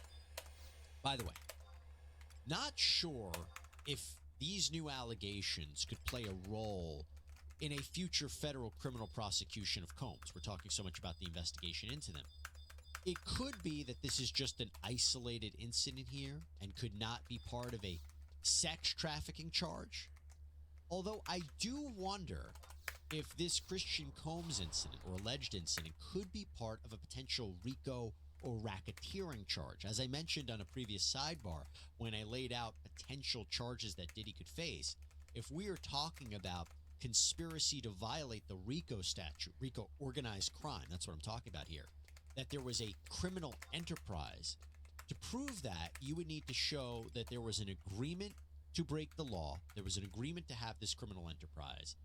by the way, Not sure if these new allegations could play a role in a future federal criminal prosecution of Combs. We're talking so much about the investigation into them. It could be that this is just an isolated incident here and could not be part of a sex trafficking charge. Although I do wonder if this Christian Combs incident or alleged incident could be part of a potential RICO or racketeering charge. As I mentioned on a previous sidebar, when I laid out potential charges that Diddy could face, if we are talking about conspiracy to violate the RICO statute, RICO organized crime, that's what I'm talking about here, that there was a criminal enterprise. To prove that, you would need to show that there was an agreement to break the law, there was an agreement to have this criminal enterprise,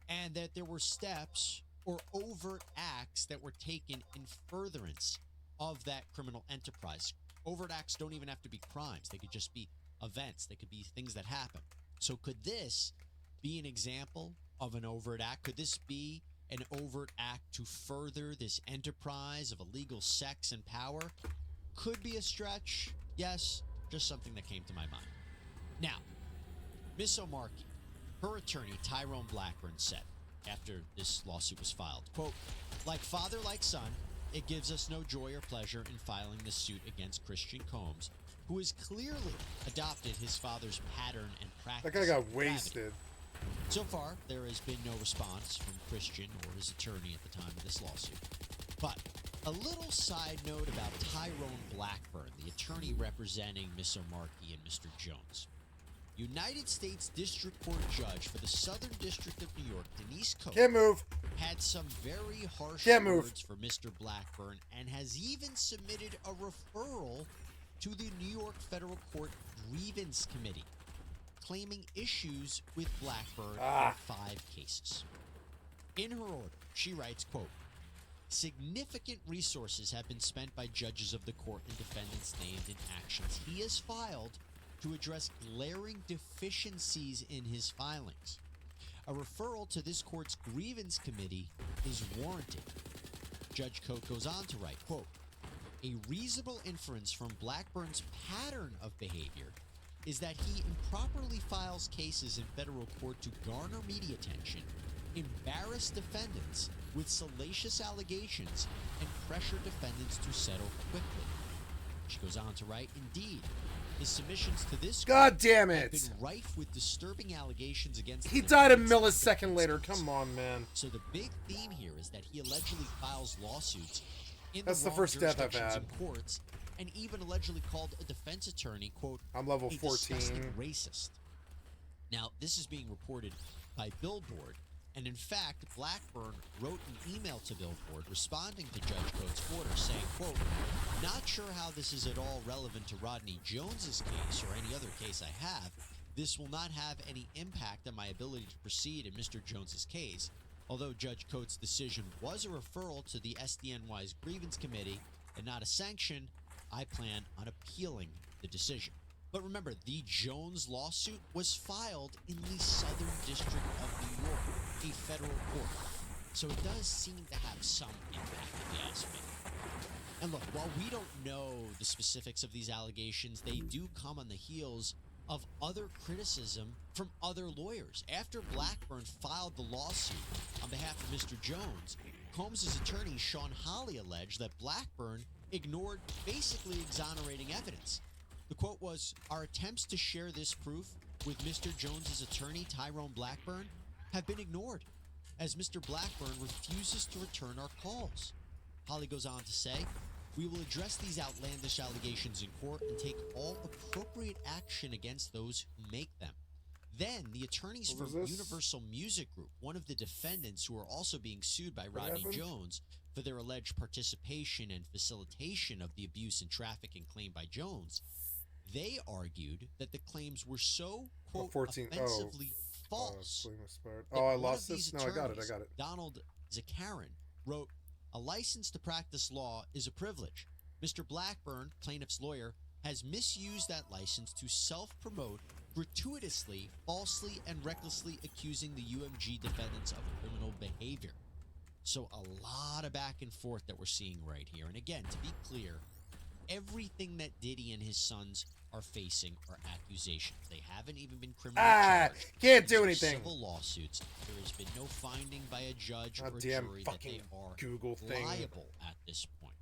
and that there were steps or overt acts that were taken in furtherance of that criminal enterprise. Overt acts don't even have to be crimes. They could just be events. They could be things that happen. So could this be an example of an overt act? Could this be an overt act to further this enterprise of illegal sex and power? Could be a stretch. Yes, just something that came to my mind. Now, Miss O'Markey, her attorney, Tyrone Blackburn, said after this lawsuit was filed, quote, "Like father, like son, it gives us no joy or pleasure in filing this suit against Christian Combs, who has clearly adopted his father's pattern and practice." That guy got of gravity. wasted. So far, there has been no response from Christian or his attorney at the time of this lawsuit. But a little side note about Tyrone Blackburn, the attorney representing Miss O'Markey and Mr. Jones. United States District Court Judge for the Southern District of New York, Denise Coates, Can't move. had some very harsh Can't move. words for Mr. Blackburn and has even submitted a referral to the New York Federal Court Grievance Committee, claiming issues with Blackburn in 5 cases. In her order, she writes, quote, "Significant resources have been spent by judges of the court and defendants named in actions he has filed to address glaring deficiencies in his filings. A referral to this court's grievance committee is warranted." Judge Coate goes on to write, quote, "A reasonable inference from Blackburn's pattern of behavior is that he improperly files cases in federal court to garner media attention, embarrass defendants with salacious allegations, and pressure defendants to settle quickly." She goes on to write, "Indeed, his submissions to this God court damn have it. been rife with disturbing allegations against He the died a defendants and millisecond later. defense Come on, man. So the big theme here is that he allegedly files lawsuits in That's the wrong first death I've jurisdictions had. in courts, and even allegedly called a defense attorney, quote, I'm level a 14. disgusting racist. Now, this is being reported by Billboard, and in fact, Blackburn wrote an email to Billboard responding to Judge Coates' order saying, quote, "Not sure how this is at all relevant to Rodney Jones's case or any other case I have. This will not have any impact on my ability to proceed in Mr. Jones's case. Although Judge Coates' decision was a referral to the SDNY's grievance committee and not a sanction, I plan on appealing the decision." But remember, the Jones lawsuit was filed in the Southern District of New York, a federal court. So it does seem to have some impact, if you ask me. And look, while we don't know the specifics of these allegations, they do come on the heels of other criticism from other lawyers. After Blackburn filed the lawsuit on behalf of Mr. Jones, Combs' attorney, Sean Hawley, alleged that Blackburn ignored basically exonerating evidence. The quote was, "Our attempts to share this proof with Mr. Jones's attorney, Tyrone Blackburn, have been ignored, as Mr. Blackburn refuses to return our calls." Hawley goes on to say, "We will address these outlandish allegations in court and take all appropriate action against those who make them." Then, the attorneys What for was this? Universal Music Group, one of the defendants who are also being sued by Rodney happened? Jones for their alleged participation and facilitation of the abuse and trafficking claimed by Jones, they argued that the claims were so, quote, 14. offensively false. Oh, that I one lost of these this? No, I got it. I attorneys, got it. Donald Zakarin, wrote, "A license to practice law is a privilege. Mr. Blackburn, plaintiff's lawyer, has misused that license to self-promote, gratuitously, falsely, and recklessly accusing the UMG defendants of criminal behavior." So a lot of back and forth that we're seeing right here. And again, to be clear, everything that Diddy and his sons are facing are accusations. They haven't even been criminally charged. Can't These do are anything. Civil lawsuits. There has been no finding by a judge or Damn jury that they fucking are Google thing. liable at this point.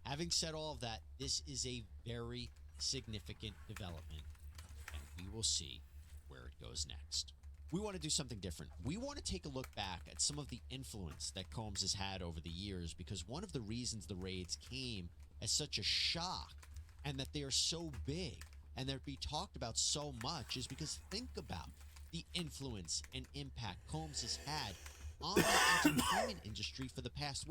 Having said all of that, this is a very significant development, and we will see where it goes next. We want to do something different. We want to take a look back at some of the influence that Combs has had over the years, because one of the reasons the raids came as such a shock and that they are so big and they're being talked about so much is because think about the influence and impact Combs has had on the entertainment industry for the past,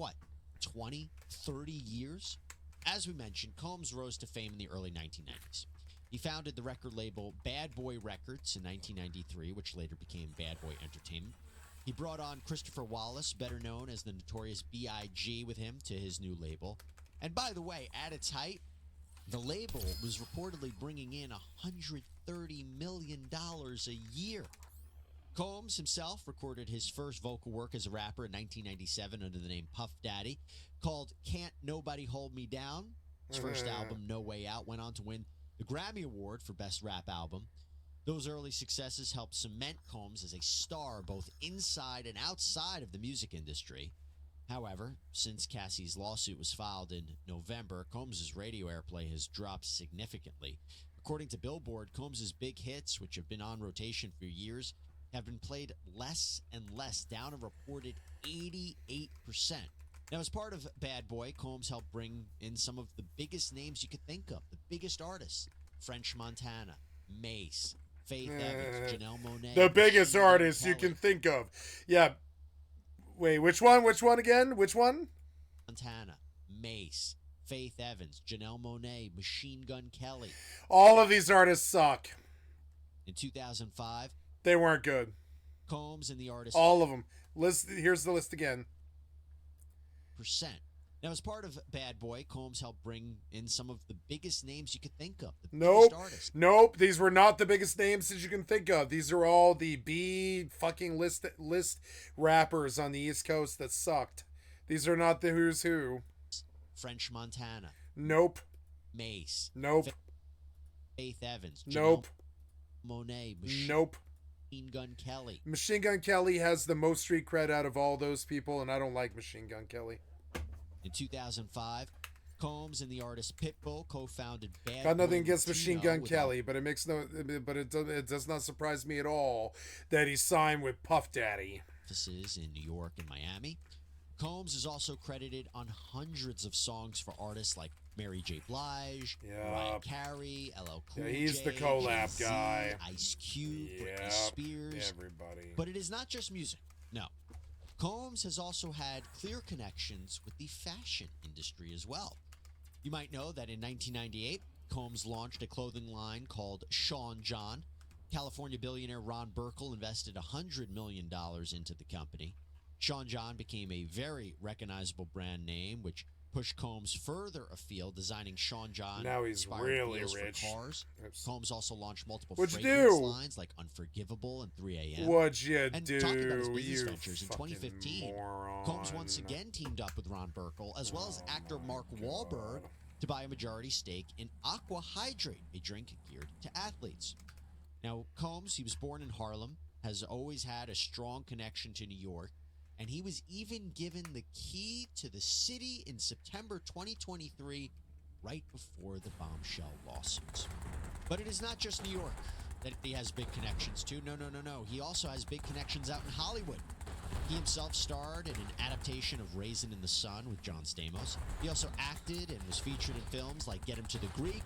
20, 30 years? As we mentioned, Combs rose to fame in the early 1990s. He founded the record label Bad Boy Records in 1993, which later became Bad Boy Entertainment. He brought on Christopher Wallace, better known as the Notorious B.I.G., with him to his new label. And by the way, at its height, the label was reportedly bringing in $130 million a year. Combs himself recorded his first vocal work as a rapper in 1997 under the name Puff Daddy, called Can't Nobody Hold Me Down. His first album, No Way Out, went on to win the Grammy Award for Best Rap Album. Those early successes helped cement Combs as a star both inside and outside of the music industry. However, since Cassie's lawsuit was filed in November, Combs' radio airplay has dropped significantly. According to Billboard, Combs' big hits, which have been on rotation for years, have been played less and less, down a reported 88%. Now, as part of Bad Boy, Combs helped bring in some of the biggest names you could think of, the biggest artists: French Montana, Mace, Faith Evans, Janelle Monáe. The biggest Machine Gun artists you Kelly. can think of. Yeah. Wait, which one? Which one again? Which one? Montana, Mace, Faith Evans, Janelle Monáe, Machine Gun Kelly. All of these artists suck. In 2005, They weren't good. Combs and the artist... All of them. Here's the list again. ...percent. Now, as part of Bad Boy, Combs helped bring in some of the biggest names you could think of. The biggest artists. Nope. These were not the biggest names that you can think of. These are all the B fucking list rappers on the East Coast that sucked. These are not the who's who. French Montana. Nope. Mace. Nope. Faith Evans. Nope. Monet. Nope. Machine Gun Kelly. Machine Gun Kelly has the most street cred out of all those people, and I don't like Machine Gun Kelly. In 2005, Combs and the artist Pitbull co-founded Bad Got nothing Boy against Machine Gun with Kelly, but it does not surprise me at all that he signed with Puff Daddy. offices in New York and Miami. Combs is also credited on hundreds of songs for artists like Mary J. Blige, Mariah Carey, LL Cool J, he's the collab Jay-Z, guy. Ice Cube, Britney Spears. Everybody. But it is not just music. No. Combs has also had clear connections with the fashion industry as well. You might know that in 1998, Combs launched a clothing line called Sean John. California billionaire Ron Burkle invested $100 million into the company. Sean John became a very recognizable brand name, which pushed Combs further afield, designing Sean John. Now he's inspired really wheels for rich. cars. Combs also launched multiple What'd you fragrance do? lines like Unforgivable and 3 a.m. What'd you and do, talking about his business you ventures in fucking 2015, moron? Combs once again teamed up with Ron Burkle, as well as actor Mark Wahlberg, to buy a majority stake in Aqua Hydrate, a drink geared to athletes. Now, Combs, he was born in Harlem, has always had a strong connection to New York, and he was even given the key to the city in September 2023, right before the bombshell lawsuits. But it is not just New York that he has big connections to. No. He also has big connections out in Hollywood. He himself starred in an adaptation of Raisin in the Sun with John Stamos. He also acted and was featured in films like Get Him to the Greek,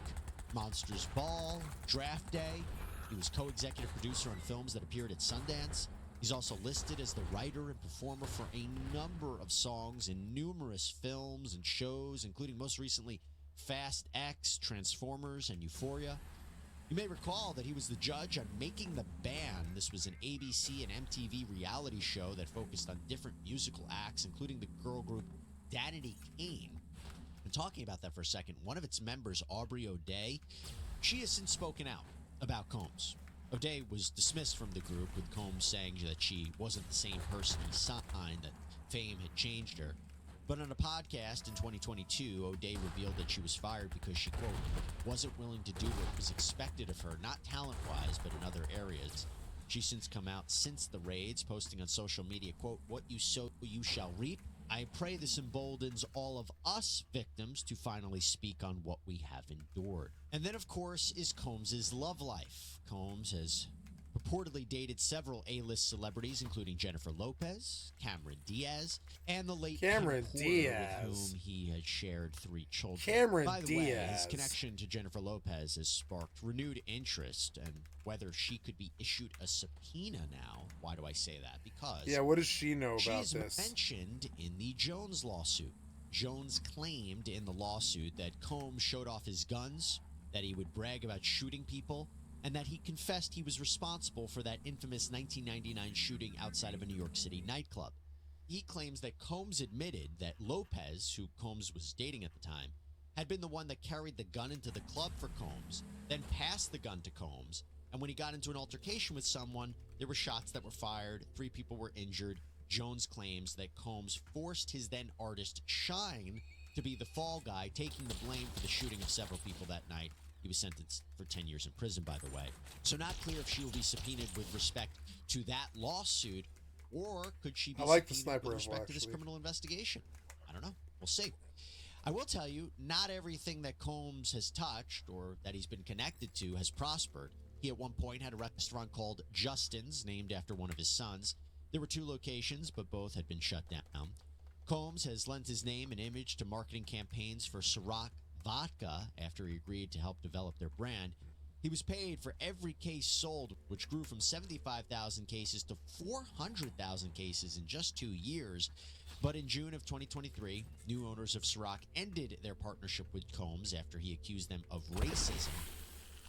Monsters Ball, Draft Day. He was co-executive producer on films that appeared at Sundance. He's also listed as the writer and performer for a number of songs in numerous films and shows, including most recently Fast X, Transformers, and Euphoria. You may recall that he was the judge on Making the Band. This was an ABC and MTV reality show that focused on different musical acts, including the girl group Danity Kane. And talking about that for a second, one of its members, Aubrey O'Day, she has since spoken out about Combs. O'Day was dismissed from the group, with Combs saying that she wasn't the same person he signed, that fame had changed her. But on a podcast in 2022, O'Day revealed that she was fired because she, quote, wasn't willing to do what was expected of her, not talent-wise, but in other areas. She's since come out since the raids, posting on social media, quote, what you sow, you shall reap. I pray this emboldens all of us victims to finally speak on what we have endured. And then, of course, is Combs' love life. Combs has reportedly dated several A-list celebrities, including Jennifer Lopez, Cameron Diaz, and the late Cameron Kim Porter, Diaz. with whom he had shared 3 children. Cameron By the way, his Diaz. connection to Jennifer Lopez has sparked renewed interest, and whether she could be issued a subpoena now. Why do I say that? Because Yeah, what does she know about she's this? mentioned in the Jones lawsuit. Jones claimed in the lawsuit that Combs showed off his guns, that he would brag about shooting people, and that he confessed he was responsible for that infamous 1999 shooting outside of a New York City nightclub. He claims that Combs admitted that Lopez, who Combs was dating at the time, had been the one that carried the gun into the club for Combs, then passed the gun to Combs, and when he got into an altercation with someone, there were shots that were fired, 3 people were injured. Jones claims that Combs forced his then artist Shine to be the fall guy, taking the blame for the shooting of several people that night. He was sentenced for 10 years in prison, by the way. So not clear if she will be subpoenaed with respect to that lawsuit, or could she be I like the subpoenaed sniper with rifle, respect to this actually. criminal investigation? I don't know. We'll see. I will tell you, not everything that Combs has touched or that he's been connected to has prospered. He at one point had a restaurant called Justin's, named after one of his sons. There were 2 locations, but both had been shut down. Combs has lent his name and image to marketing campaigns for Ciroc Vodka after he agreed to help develop their brand. He was paid for every case sold, which grew from 75,000 cases to 400,000 cases in just 2 years. But in June of 2023, new owners of Ciroc ended their partnership with Combs after he accused them of racism.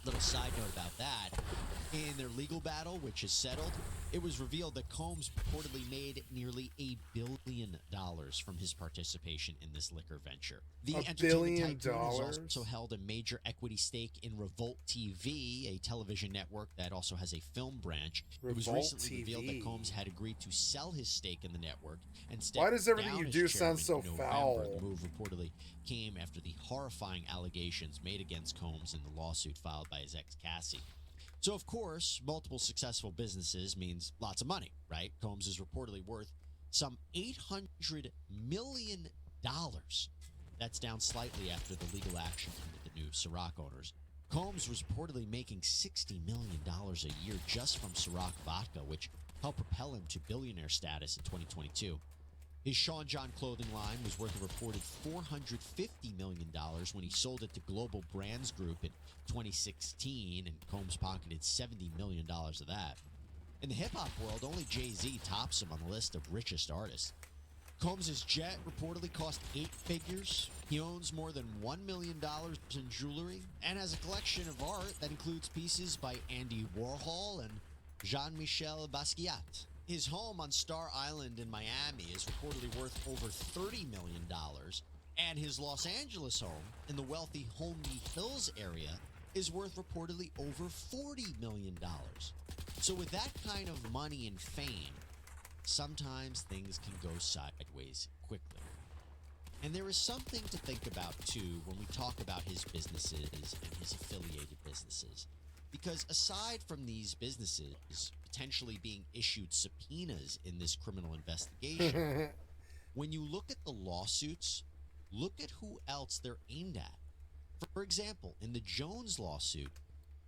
Little side note about that. In their legal battle, which is settled, it was revealed that Combs purportedly made nearly $1 billion from his participation in this liquor venture. The $1 entertainment billion? tycoon has also held a major equity stake in Revolt TV, a television network that also has a film branch. It was Revolt recently revealed TV. that Combs had agreed to sell his stake in the network and step Why does everything down you as do sound chairman so in November. foul? The move reportedly came after the horrifying allegations made against Combs in the lawsuit filed by his ex Cassie. So, of course, multiple successful businesses means lots of money, right? Combs is reportedly worth some $800 million. That's down slightly after the legal action from the new Ciroc owners. Combs was reportedly making $60 million a year just from Ciroc Vodka, which helped propel him to billionaire status in 2022. His Sean John clothing line was worth a reported $450 million when he sold it to Global Brands Group in 2016, and Combs pocketed $70 million of that. In the hip-hop world, only Jay-Z tops him on the list of richest artists. Combs' jet reportedly cost 8 figures. He owns more than $1 million in jewelry and has a collection of art that includes pieces by Andy Warhol and Jean-Michel Basquiat. His home on Star Island in Miami is reportedly worth over $30 million, and his Los Angeles home in the wealthy Holmby Hills area is worth reportedly over $40 million. So with that kind of money and fame, sometimes things can go sideways quickly. And there is something to think about, too, when we talk about his businesses and his affiliated businesses. Because aside from these businesses potentially being issued subpoenas in this criminal investigation, when you look at the lawsuits, look at who else they're aimed at. For example, in the Jones lawsuit,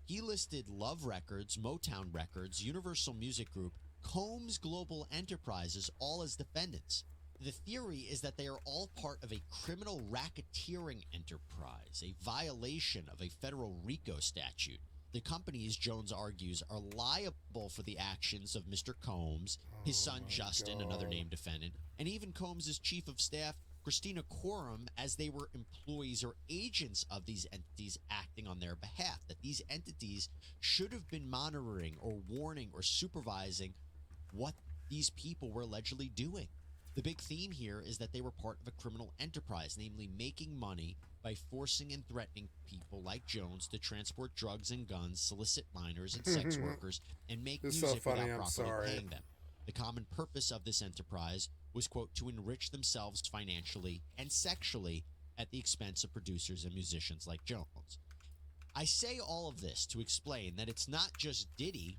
he listed Love Records, Motown Records, Universal Music Group, Combs Global Enterprises all as defendants. The theory is that they are all part of a criminal racketeering enterprise, a violation of a federal RICO statute. The companies, Jones argues, are liable for the actions of Mr. Combs, his son Justin, another named defendant, and even Combs' chief of staff, Christina Quorum, as they were employees or agents of these entities acting on their behalf, that these entities should have been monitoring or warning or supervising what these people were allegedly doing. The big theme here is that they were part of a criminal enterprise, namely making money by forcing and threatening people like Jones to transport drugs and guns, solicit minors and sex workers, and make This is so music funny, without I'm properly sorry. paying them. The common purpose of this enterprise was, quote, to enrich themselves financially and sexually at the expense of producers and musicians like Jones. I say all of this to explain that it's not just Diddy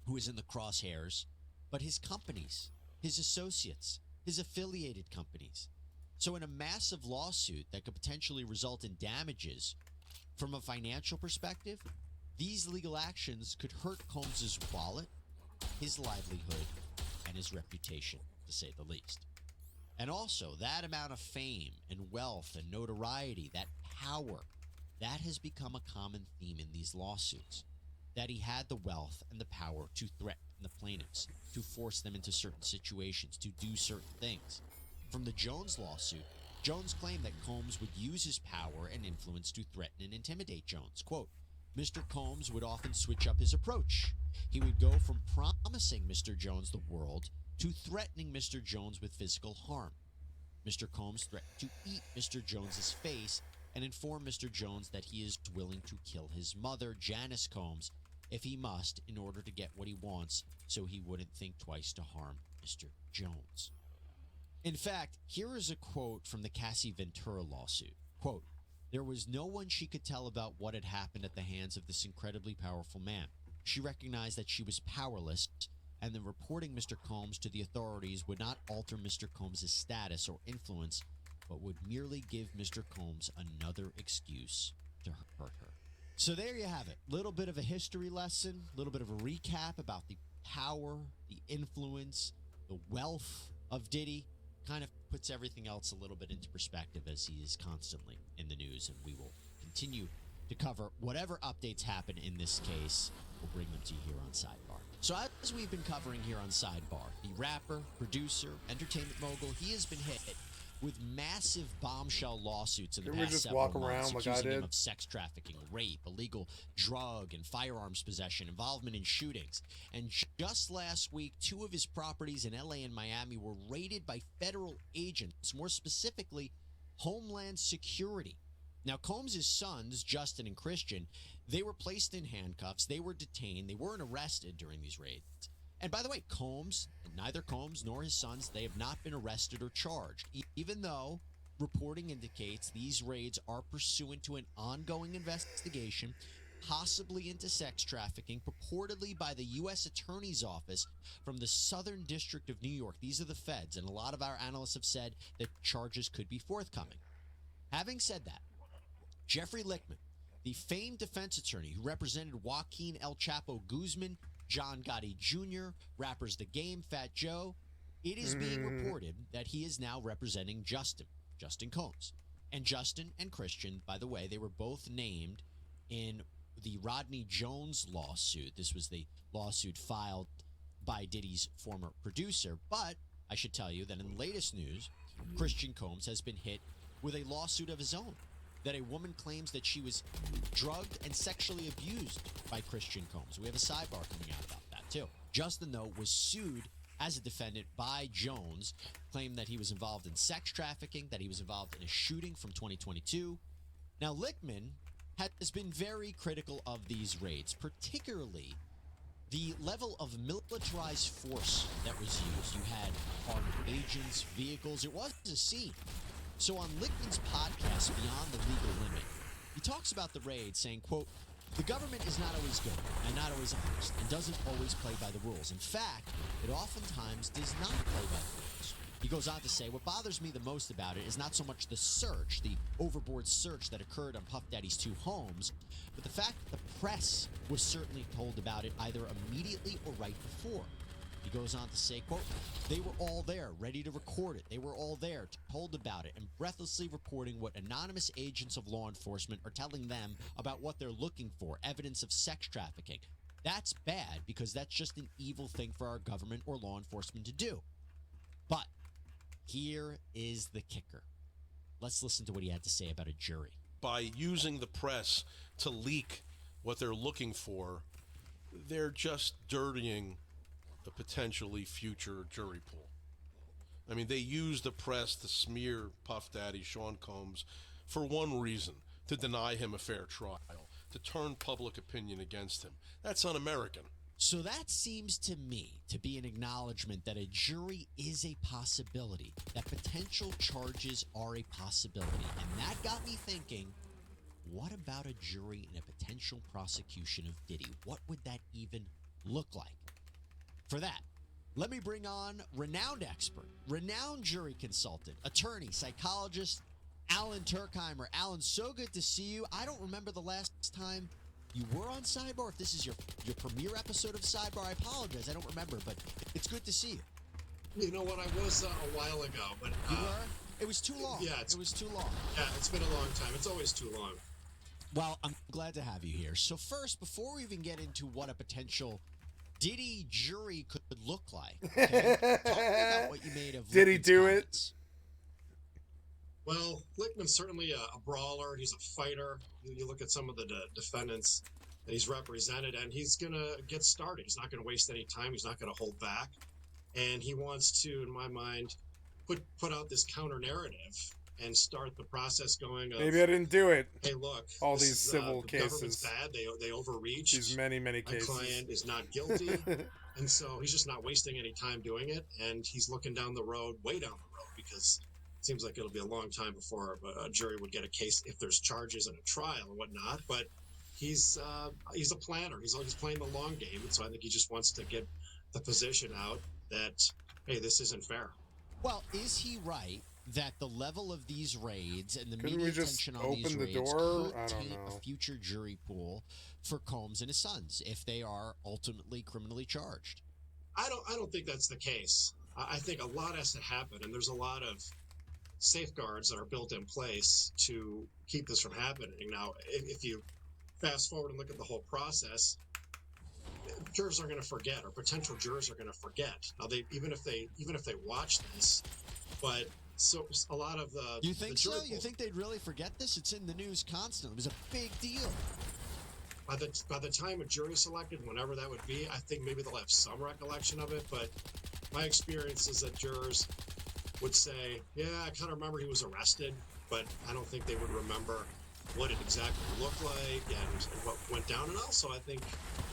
who is in the crosshairs, but his companies, his associates, his affiliated companies. So in a massive lawsuit that could potentially result in damages from a financial perspective, these legal actions could hurt Combs' wallet, his livelihood, and his reputation, to say the least. And also, that amount of fame and wealth and notoriety, that power, that has become a common theme in these lawsuits. That he had the wealth and the power to threaten the plaintiffs, to force them into certain situations, to do certain things. From the Jones lawsuit, Jones claimed that Combs would use his power and influence to threaten and intimidate Jones. Quote, Mr. Combs would often switch up his approach. He would go from promising Mr. Jones the world to threatening Mr. Jones with physical harm. Mr. Combs threatened to eat Mr. Jones's face and inform Mr. Jones that he is willing to kill his mother, Janice Combs, if he must, in order to get what he wants, so he wouldn't think twice to harm Mr. Jones. In fact, here is a quote from the Cassie Ventura lawsuit. Quote, there was no one she could tell about what had happened at the hands of this incredibly powerful man. She recognized that she was powerless, and that reporting Mr. Combs to the authorities would not alter Mr. Combs' status or influence, but would merely give Mr. Combs another excuse to hurt her. So there you have it. Little bit of a history lesson, little bit of a recap about the power, the influence, the wealth of Diddy. Kind of puts everything else a little bit into perspective as he is constantly in the news, and we will continue to cover whatever updates happen in this case. We'll bring them to you here on Sidebar. So as we've been covering here on Sidebar, the rapper, producer, entertainment mogul, he has been hit with massive bombshell lawsuits in the past several months, accusing him of sex trafficking, rape, illegal drug and firearms possession, involvement in shootings. And just last week, 2 of his properties in LA and Miami were raided by federal agents, more specifically, Homeland Security. Now, Combs' sons, Justin and Christian, they were placed in handcuffs, they were detained, they weren't arrested during these raids. And by the way, neither Combs nor his sons, they have not been arrested or charged, even though reporting indicates these raids are pursuant to an ongoing investigation, possibly into sex trafficking, purportedly by the U.S. Attorney's Office from the Southern District of New York. These are the feds, and a lot of our analysts have said that charges could be forthcoming. Having said that, Jeffrey Lichtman, the famed defense attorney who represented Joaquin El Chapo Guzman, John Gotti Jr., rappers The Game, Fat Joe, it is being reported that he is now representing Justin Combs. And Justin and Christian, by the way, they were both named in the Rodney Jones lawsuit. This was the lawsuit filed by Diddy's former producer. But I should tell you that in the latest news, Christian Combs has been hit with a lawsuit of his own, that a woman claims that she was drugged and sexually abused by Christian Combs. We have a sidebar coming out about that, too. Justin, though, was sued as a defendant by Jones, claimed that he was involved in sex trafficking, that he was involved in a shooting from 2022. Now, Lichtman has been very critical of these raids, particularly the level of militarized force that was used. You had armed agents, vehicles. It was a scene. So on Lichtman's podcast, Beyond the Legal Limit, he talks about the raid, saying, quote, the government is not always good and not always honest and doesn't always play by the rules. In fact, it oftentimes does not play by the rules. He goes on to say, what bothers me the most about it is not so much the search, the overboard search that occurred on Puff Daddy's 2 homes, but the fact that the press was certainly told about it either immediately or right before. He goes on to say, quote, they were all there, ready to record it. They were all there, told about it, and breathlessly reporting what anonymous agents of law enforcement are telling them about what they're looking for, evidence of sex trafficking. That's bad because that's just an evil thing for our government or law enforcement to do. But here is the kicker. Let's listen to what he had to say about a jury. By using the press to leak what they're looking for, they're just dirtying a potentially future jury pool. I mean, they use the press to smear Puff Daddy, Sean Combs, for one reason, to deny him a fair trial, to turn public opinion against him. That's un-American. So that seems to me to be an acknowledgement that a jury is a possibility, that potential charges are a possibility. And that got me thinking, what about a jury in a potential prosecution of Diddy? What would that even look like? For that, let me bring on renowned expert, renowned jury consultant, attorney, psychologist, Alan Turkheimer. Alan, so good to see you. I don't remember the last time you were on Sidebar. If this is your premiere episode of Sidebar, I apologize. I don't remember, but it's good to see you. You know what? I was a while ago, but you were? It was too long. Yeah, it was too long. Yeah, it's been a long time. It's always too long. Well, I'm glad to have you here. So first, before we even get into what a potential Diddy jury could look like, okay, talk to me about what you made of Did he Lichtman's do comments. Well, Lichtman's certainly a brawler. He's a fighter. You look at some of the defendants that he's represented, and he's going to get started. He's not going to waste any time. He's not going to hold back. And he wants to, in my mind, put out this counter-narrative and start the process going of, maybe I didn't do it. Hey, look, all these civil the cases. Government's bad. They overreached. These many cases. My client is not guilty. And so he's just not wasting any time doing it. And he's looking down the road, way down the road, because it seems like it'll be a long time before a jury would get a case if there's charges and a trial and whatnot. But he's a planner. He's playing the long game. And so I think he just wants to get the position out that, hey, this isn't fair. Well, is he right that the level of these raids and the Couldn't media we just attention on these open the raids door? could I don't taint know. a future jury pool for Combs and his sons if they are ultimately criminally charged? I don't think that's the case. I think a lot has to happen, and there's a lot of safeguards that are built in place to keep this from happening. Now, if you fast forward and look at the whole process, jurors are going to forget, or potential jurors are going to forget. Now, even if they watch this, but so a lot of the You think the jury so? You think they'd really forget this? It's in the news constantly. It was a big deal. By the time a jury is selected, whenever that would be, I think maybe they'll have some recollection of it. But my experience is that jurors would say, yeah, I kind of remember he was arrested, but I don't think they would remember what it exactly looked like and what went down. And also, I think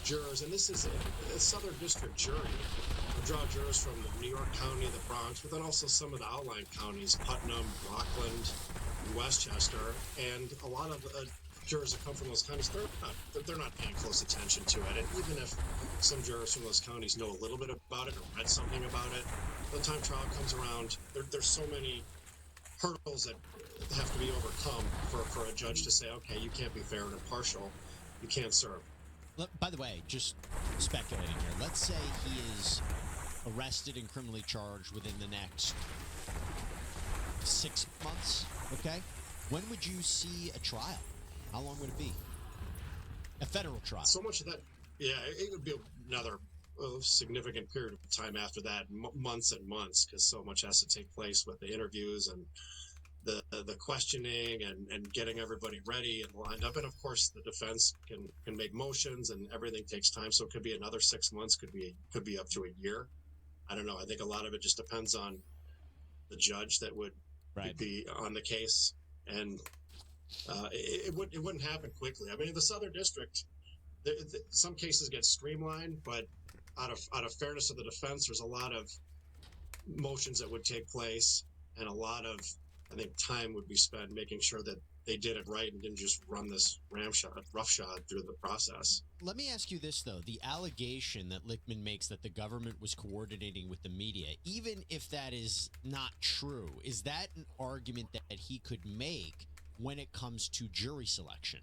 jurors, and this is a Southern District jury, will draw jurors from New York County, the Bronx, but then also some of the outlying counties, Putnam, Rockland, and Westchester, and a lot of jurors that come from those counties, they're not paying close attention to it. And even if some jurors from those counties know a little bit about it or read something about it, by the time trial comes around, there's so many hurdles that have to be overcome for a judge to say, okay, you can't be fair and impartial, you can't serve. By the way, just speculating here, let's say he is arrested and criminally charged within the next 6 months, okay? When would you see a trial? How long would it be? A federal trial. So much of that, yeah, it would be another significant period of time after that, months and months, because so much has to take place with the interviews and the questioning and getting everybody ready and lined up. And of course, the defense can make motions, and everything takes time. So it could be another 6 months, could be up to a year. I don't know. I think a lot of it just depends on the judge that would be on the case, and it wouldn't happen quickly. I mean, in the Southern District, some cases get streamlined, but out of fairness of the defense, there's a lot of motions that would take place, and a lot of, I think, time would be spent making sure that they did it right and didn't just run this roughshod through the process. Let me ask you this, though. The allegation that Lichtman makes that the government was coordinating with the media, even if that is not true, is that an argument that he could make when it comes to jury selection?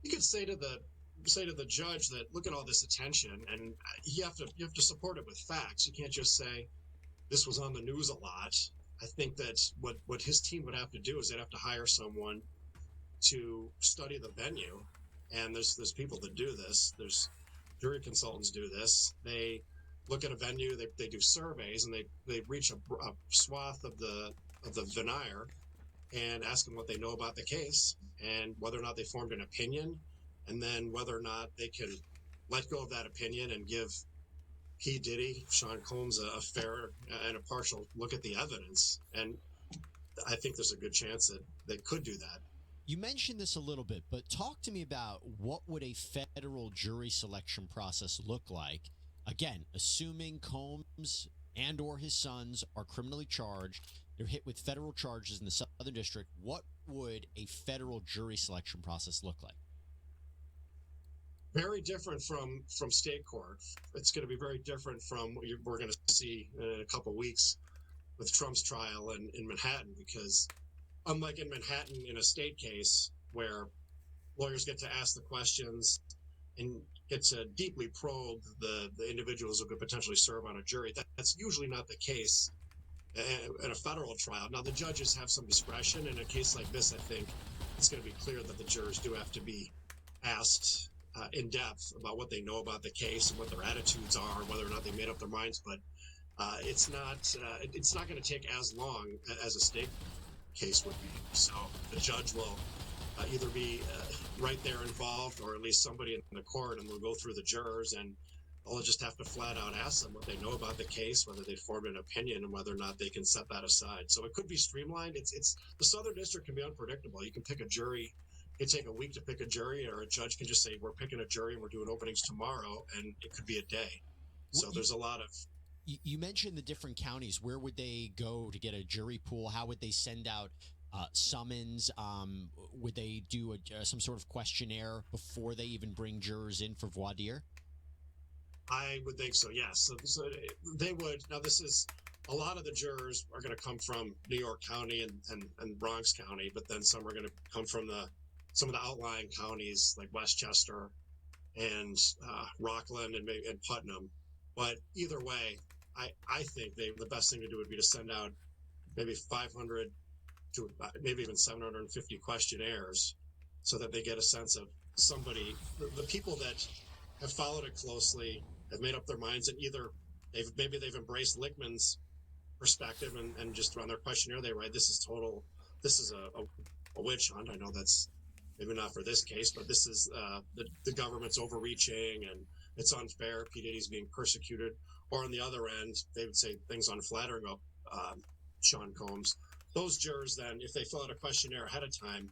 You could say to the judge that, look at all this attention, and you have to support it with facts. You can't just say this was on the news a lot. I think that what his team would have to do is they'd have to hire someone to study the venue, and there's people that do this. There's jury consultants do this. They look at a venue, they do surveys, and they reach a swath of the veneer and ask them what they know about the case and whether or not they formed an opinion, and then whether or not they can let go of that opinion and give P. Diddy, Sean Combs, a fair and a partial look at the evidence. And I think there's a good chance that they could do that. You mentioned this a little bit, but talk to me about what would a federal jury selection process look like? Again, assuming Combs and or his sons are criminally charged, they're hit with federal charges in the Southern District. What would a federal jury selection process look like? Very different from state court. It's going to be very different from what we're going to see in a couple weeks with Trump's trial in Manhattan, because unlike in Manhattan in a state case where lawyers get to ask the questions and get to deeply probe the individuals who could potentially serve on a jury, that's usually not the case in a federal trial. Now, the judges have some discretion. In a case like this, I think it's going to be clear that the jurors do have to be asked in depth about what they know about the case and what their attitudes are, whether or not they made up their minds. But it's not going to take as long as a state case would be. So the judge will either be right there involved, or at least somebody in the court, and we'll go through the jurors, and they'll just have to flat out ask them what they know about the case, whether they formed an opinion, and whether or not they can set that aside. So it could be streamlined. It's the Southern District can be unpredictable. You can pick a jury. It take a week to pick a jury, or a judge can just say, we're picking a jury and we're doing openings tomorrow, and it could be a day. So there's a lot of... You mentioned the different counties. Where would they go to get a jury pool? How would they send out summons? Would they do some sort of questionnaire before they even bring jurors in for voir dire? I would think so, yes. So they would. Now, this is... A lot of the jurors are going to come from New York County and Bronx County, but then some are going to come from some of the outlying counties like Westchester and Rockland and Putnam. But either way, I think the best thing to do would be to send out maybe 500 to maybe even 750 questionnaires, so that they get a sense of somebody, the people that have followed it closely, have made up their minds, and either they've embraced Lichtman's perspective and just run their questionnaire. They write, this is a witch hunt. I know that's maybe not for this case, but this is the government's overreaching and it's unfair. P. Diddy's being persecuted. Or on the other end, they would say things unflattering about Sean Combs. Those jurors then, if they fill out a questionnaire ahead of time,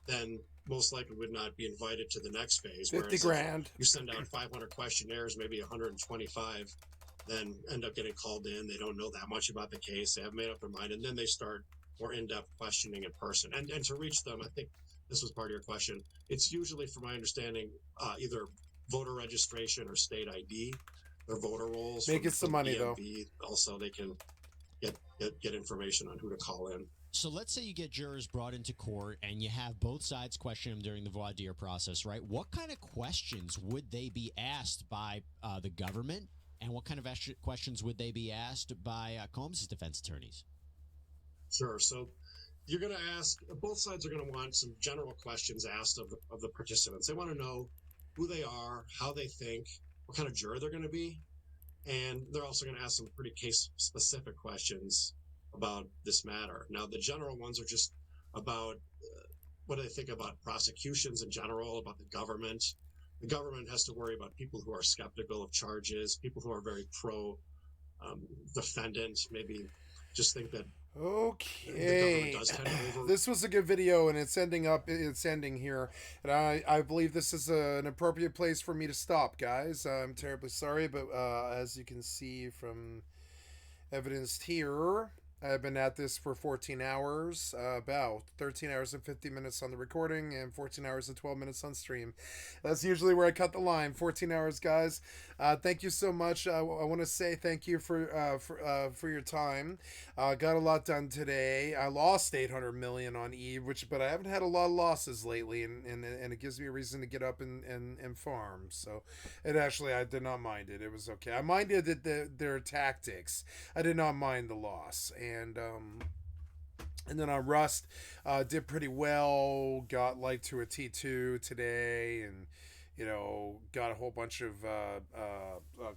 then most likely would not be invited to the next phase. 50 grand. You send out 500 questionnaires, maybe 125, then end up getting called in. They don't know that much about the case. They have made up their mind, and then they start more in-depth questioning in person. And to reach them, I think this was part of your question, it's usually, from my understanding, either voter registration or state ID, their voter rolls. Making some money, though. Also, they can get information on who to call in. So let's say you get jurors brought into court and you have both sides question them during the voir dire process, right? What kind of questions would they be asked by the government? And what kind of questions would they be asked by Combs' defense attorneys? Sure. So you're going to ask, both sides are going to want some general questions asked of the participants. They want to know who they are, how they think, what kind of juror they're going to be. And they're also going to ask some pretty case-specific questions about this matter. Now, the general ones are just about what do they think about prosecutions in general, about the government. The government has to worry about people who are skeptical of charges, people who are very pro-defendant, maybe just think that okay. This was a good video, and it's ending here. And I believe this is an appropriate place for me to stop, guys. I'm terribly sorry, but as you can see from evidenced here, I've been at this for 14 hours, about 13 hours and 50 minutes on the recording and 14 hours and 12 minutes on stream. That's usually where I cut the line. 14 hours, guys. Thank you so much. I want to say thank you for your time. Got a lot done today. I lost 800 million on EvE, but I haven't had a lot of losses lately, and it gives me a reason to get up and farm. So I did not mind it. It was okay. I minded their tactics. I did not mind the loss. And then on Rust, did pretty well. Got to a T2 today, and got a whole bunch of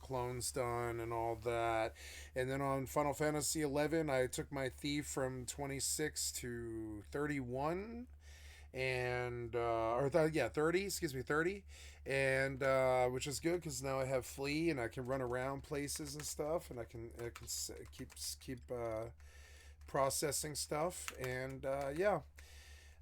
clones done and all that. And then on Final Fantasy 11, I took my thief from 26 to 31, and 30, and which is good because now I have flee and I can run around places and stuff, and I can keep processing stuff, and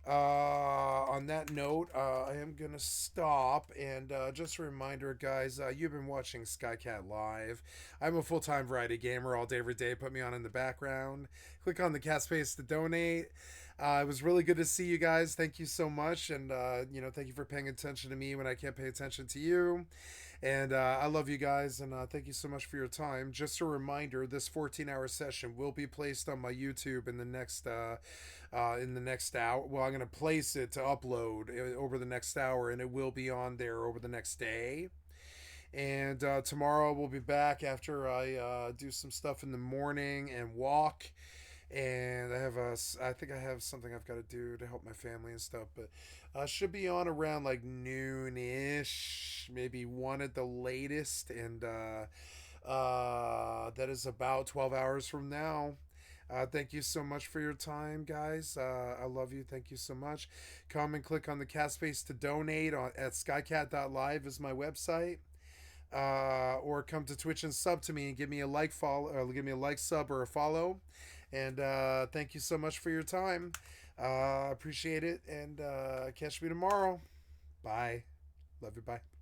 On that note, I am gonna stop, and just a reminder, guys, you've been watching Skycat Live. I'm a full-time variety gamer all day, every day. Put me on in the background. Click on the cat space to donate. It was really good to see you guys. Thank you so much, and thank you for paying attention to me when I can't pay attention to you. And I love you guys, and thank you so much for your time. Just a reminder, this 14-hour session will be placed on my YouTube in the next hour. Well, I'm going to place it to upload over the next hour, and it will be on there over the next day. And tomorrow we'll be back after I do some stuff in the morning and walk. And I think I have something I've got to do to help my family and stuff, but should be on around like noon-ish, maybe 1 at the latest, and that is about 12 hours from now. Thank you so much for your time, guys. I love you. Thank you so much. Come and click on the cat space to donate at skycat.live is my website. Or come to Twitch and sub to me and give me a like, sub, or a follow. And thank you so much for your time. Appreciate it. And catch me tomorrow. Bye. Love you. Bye.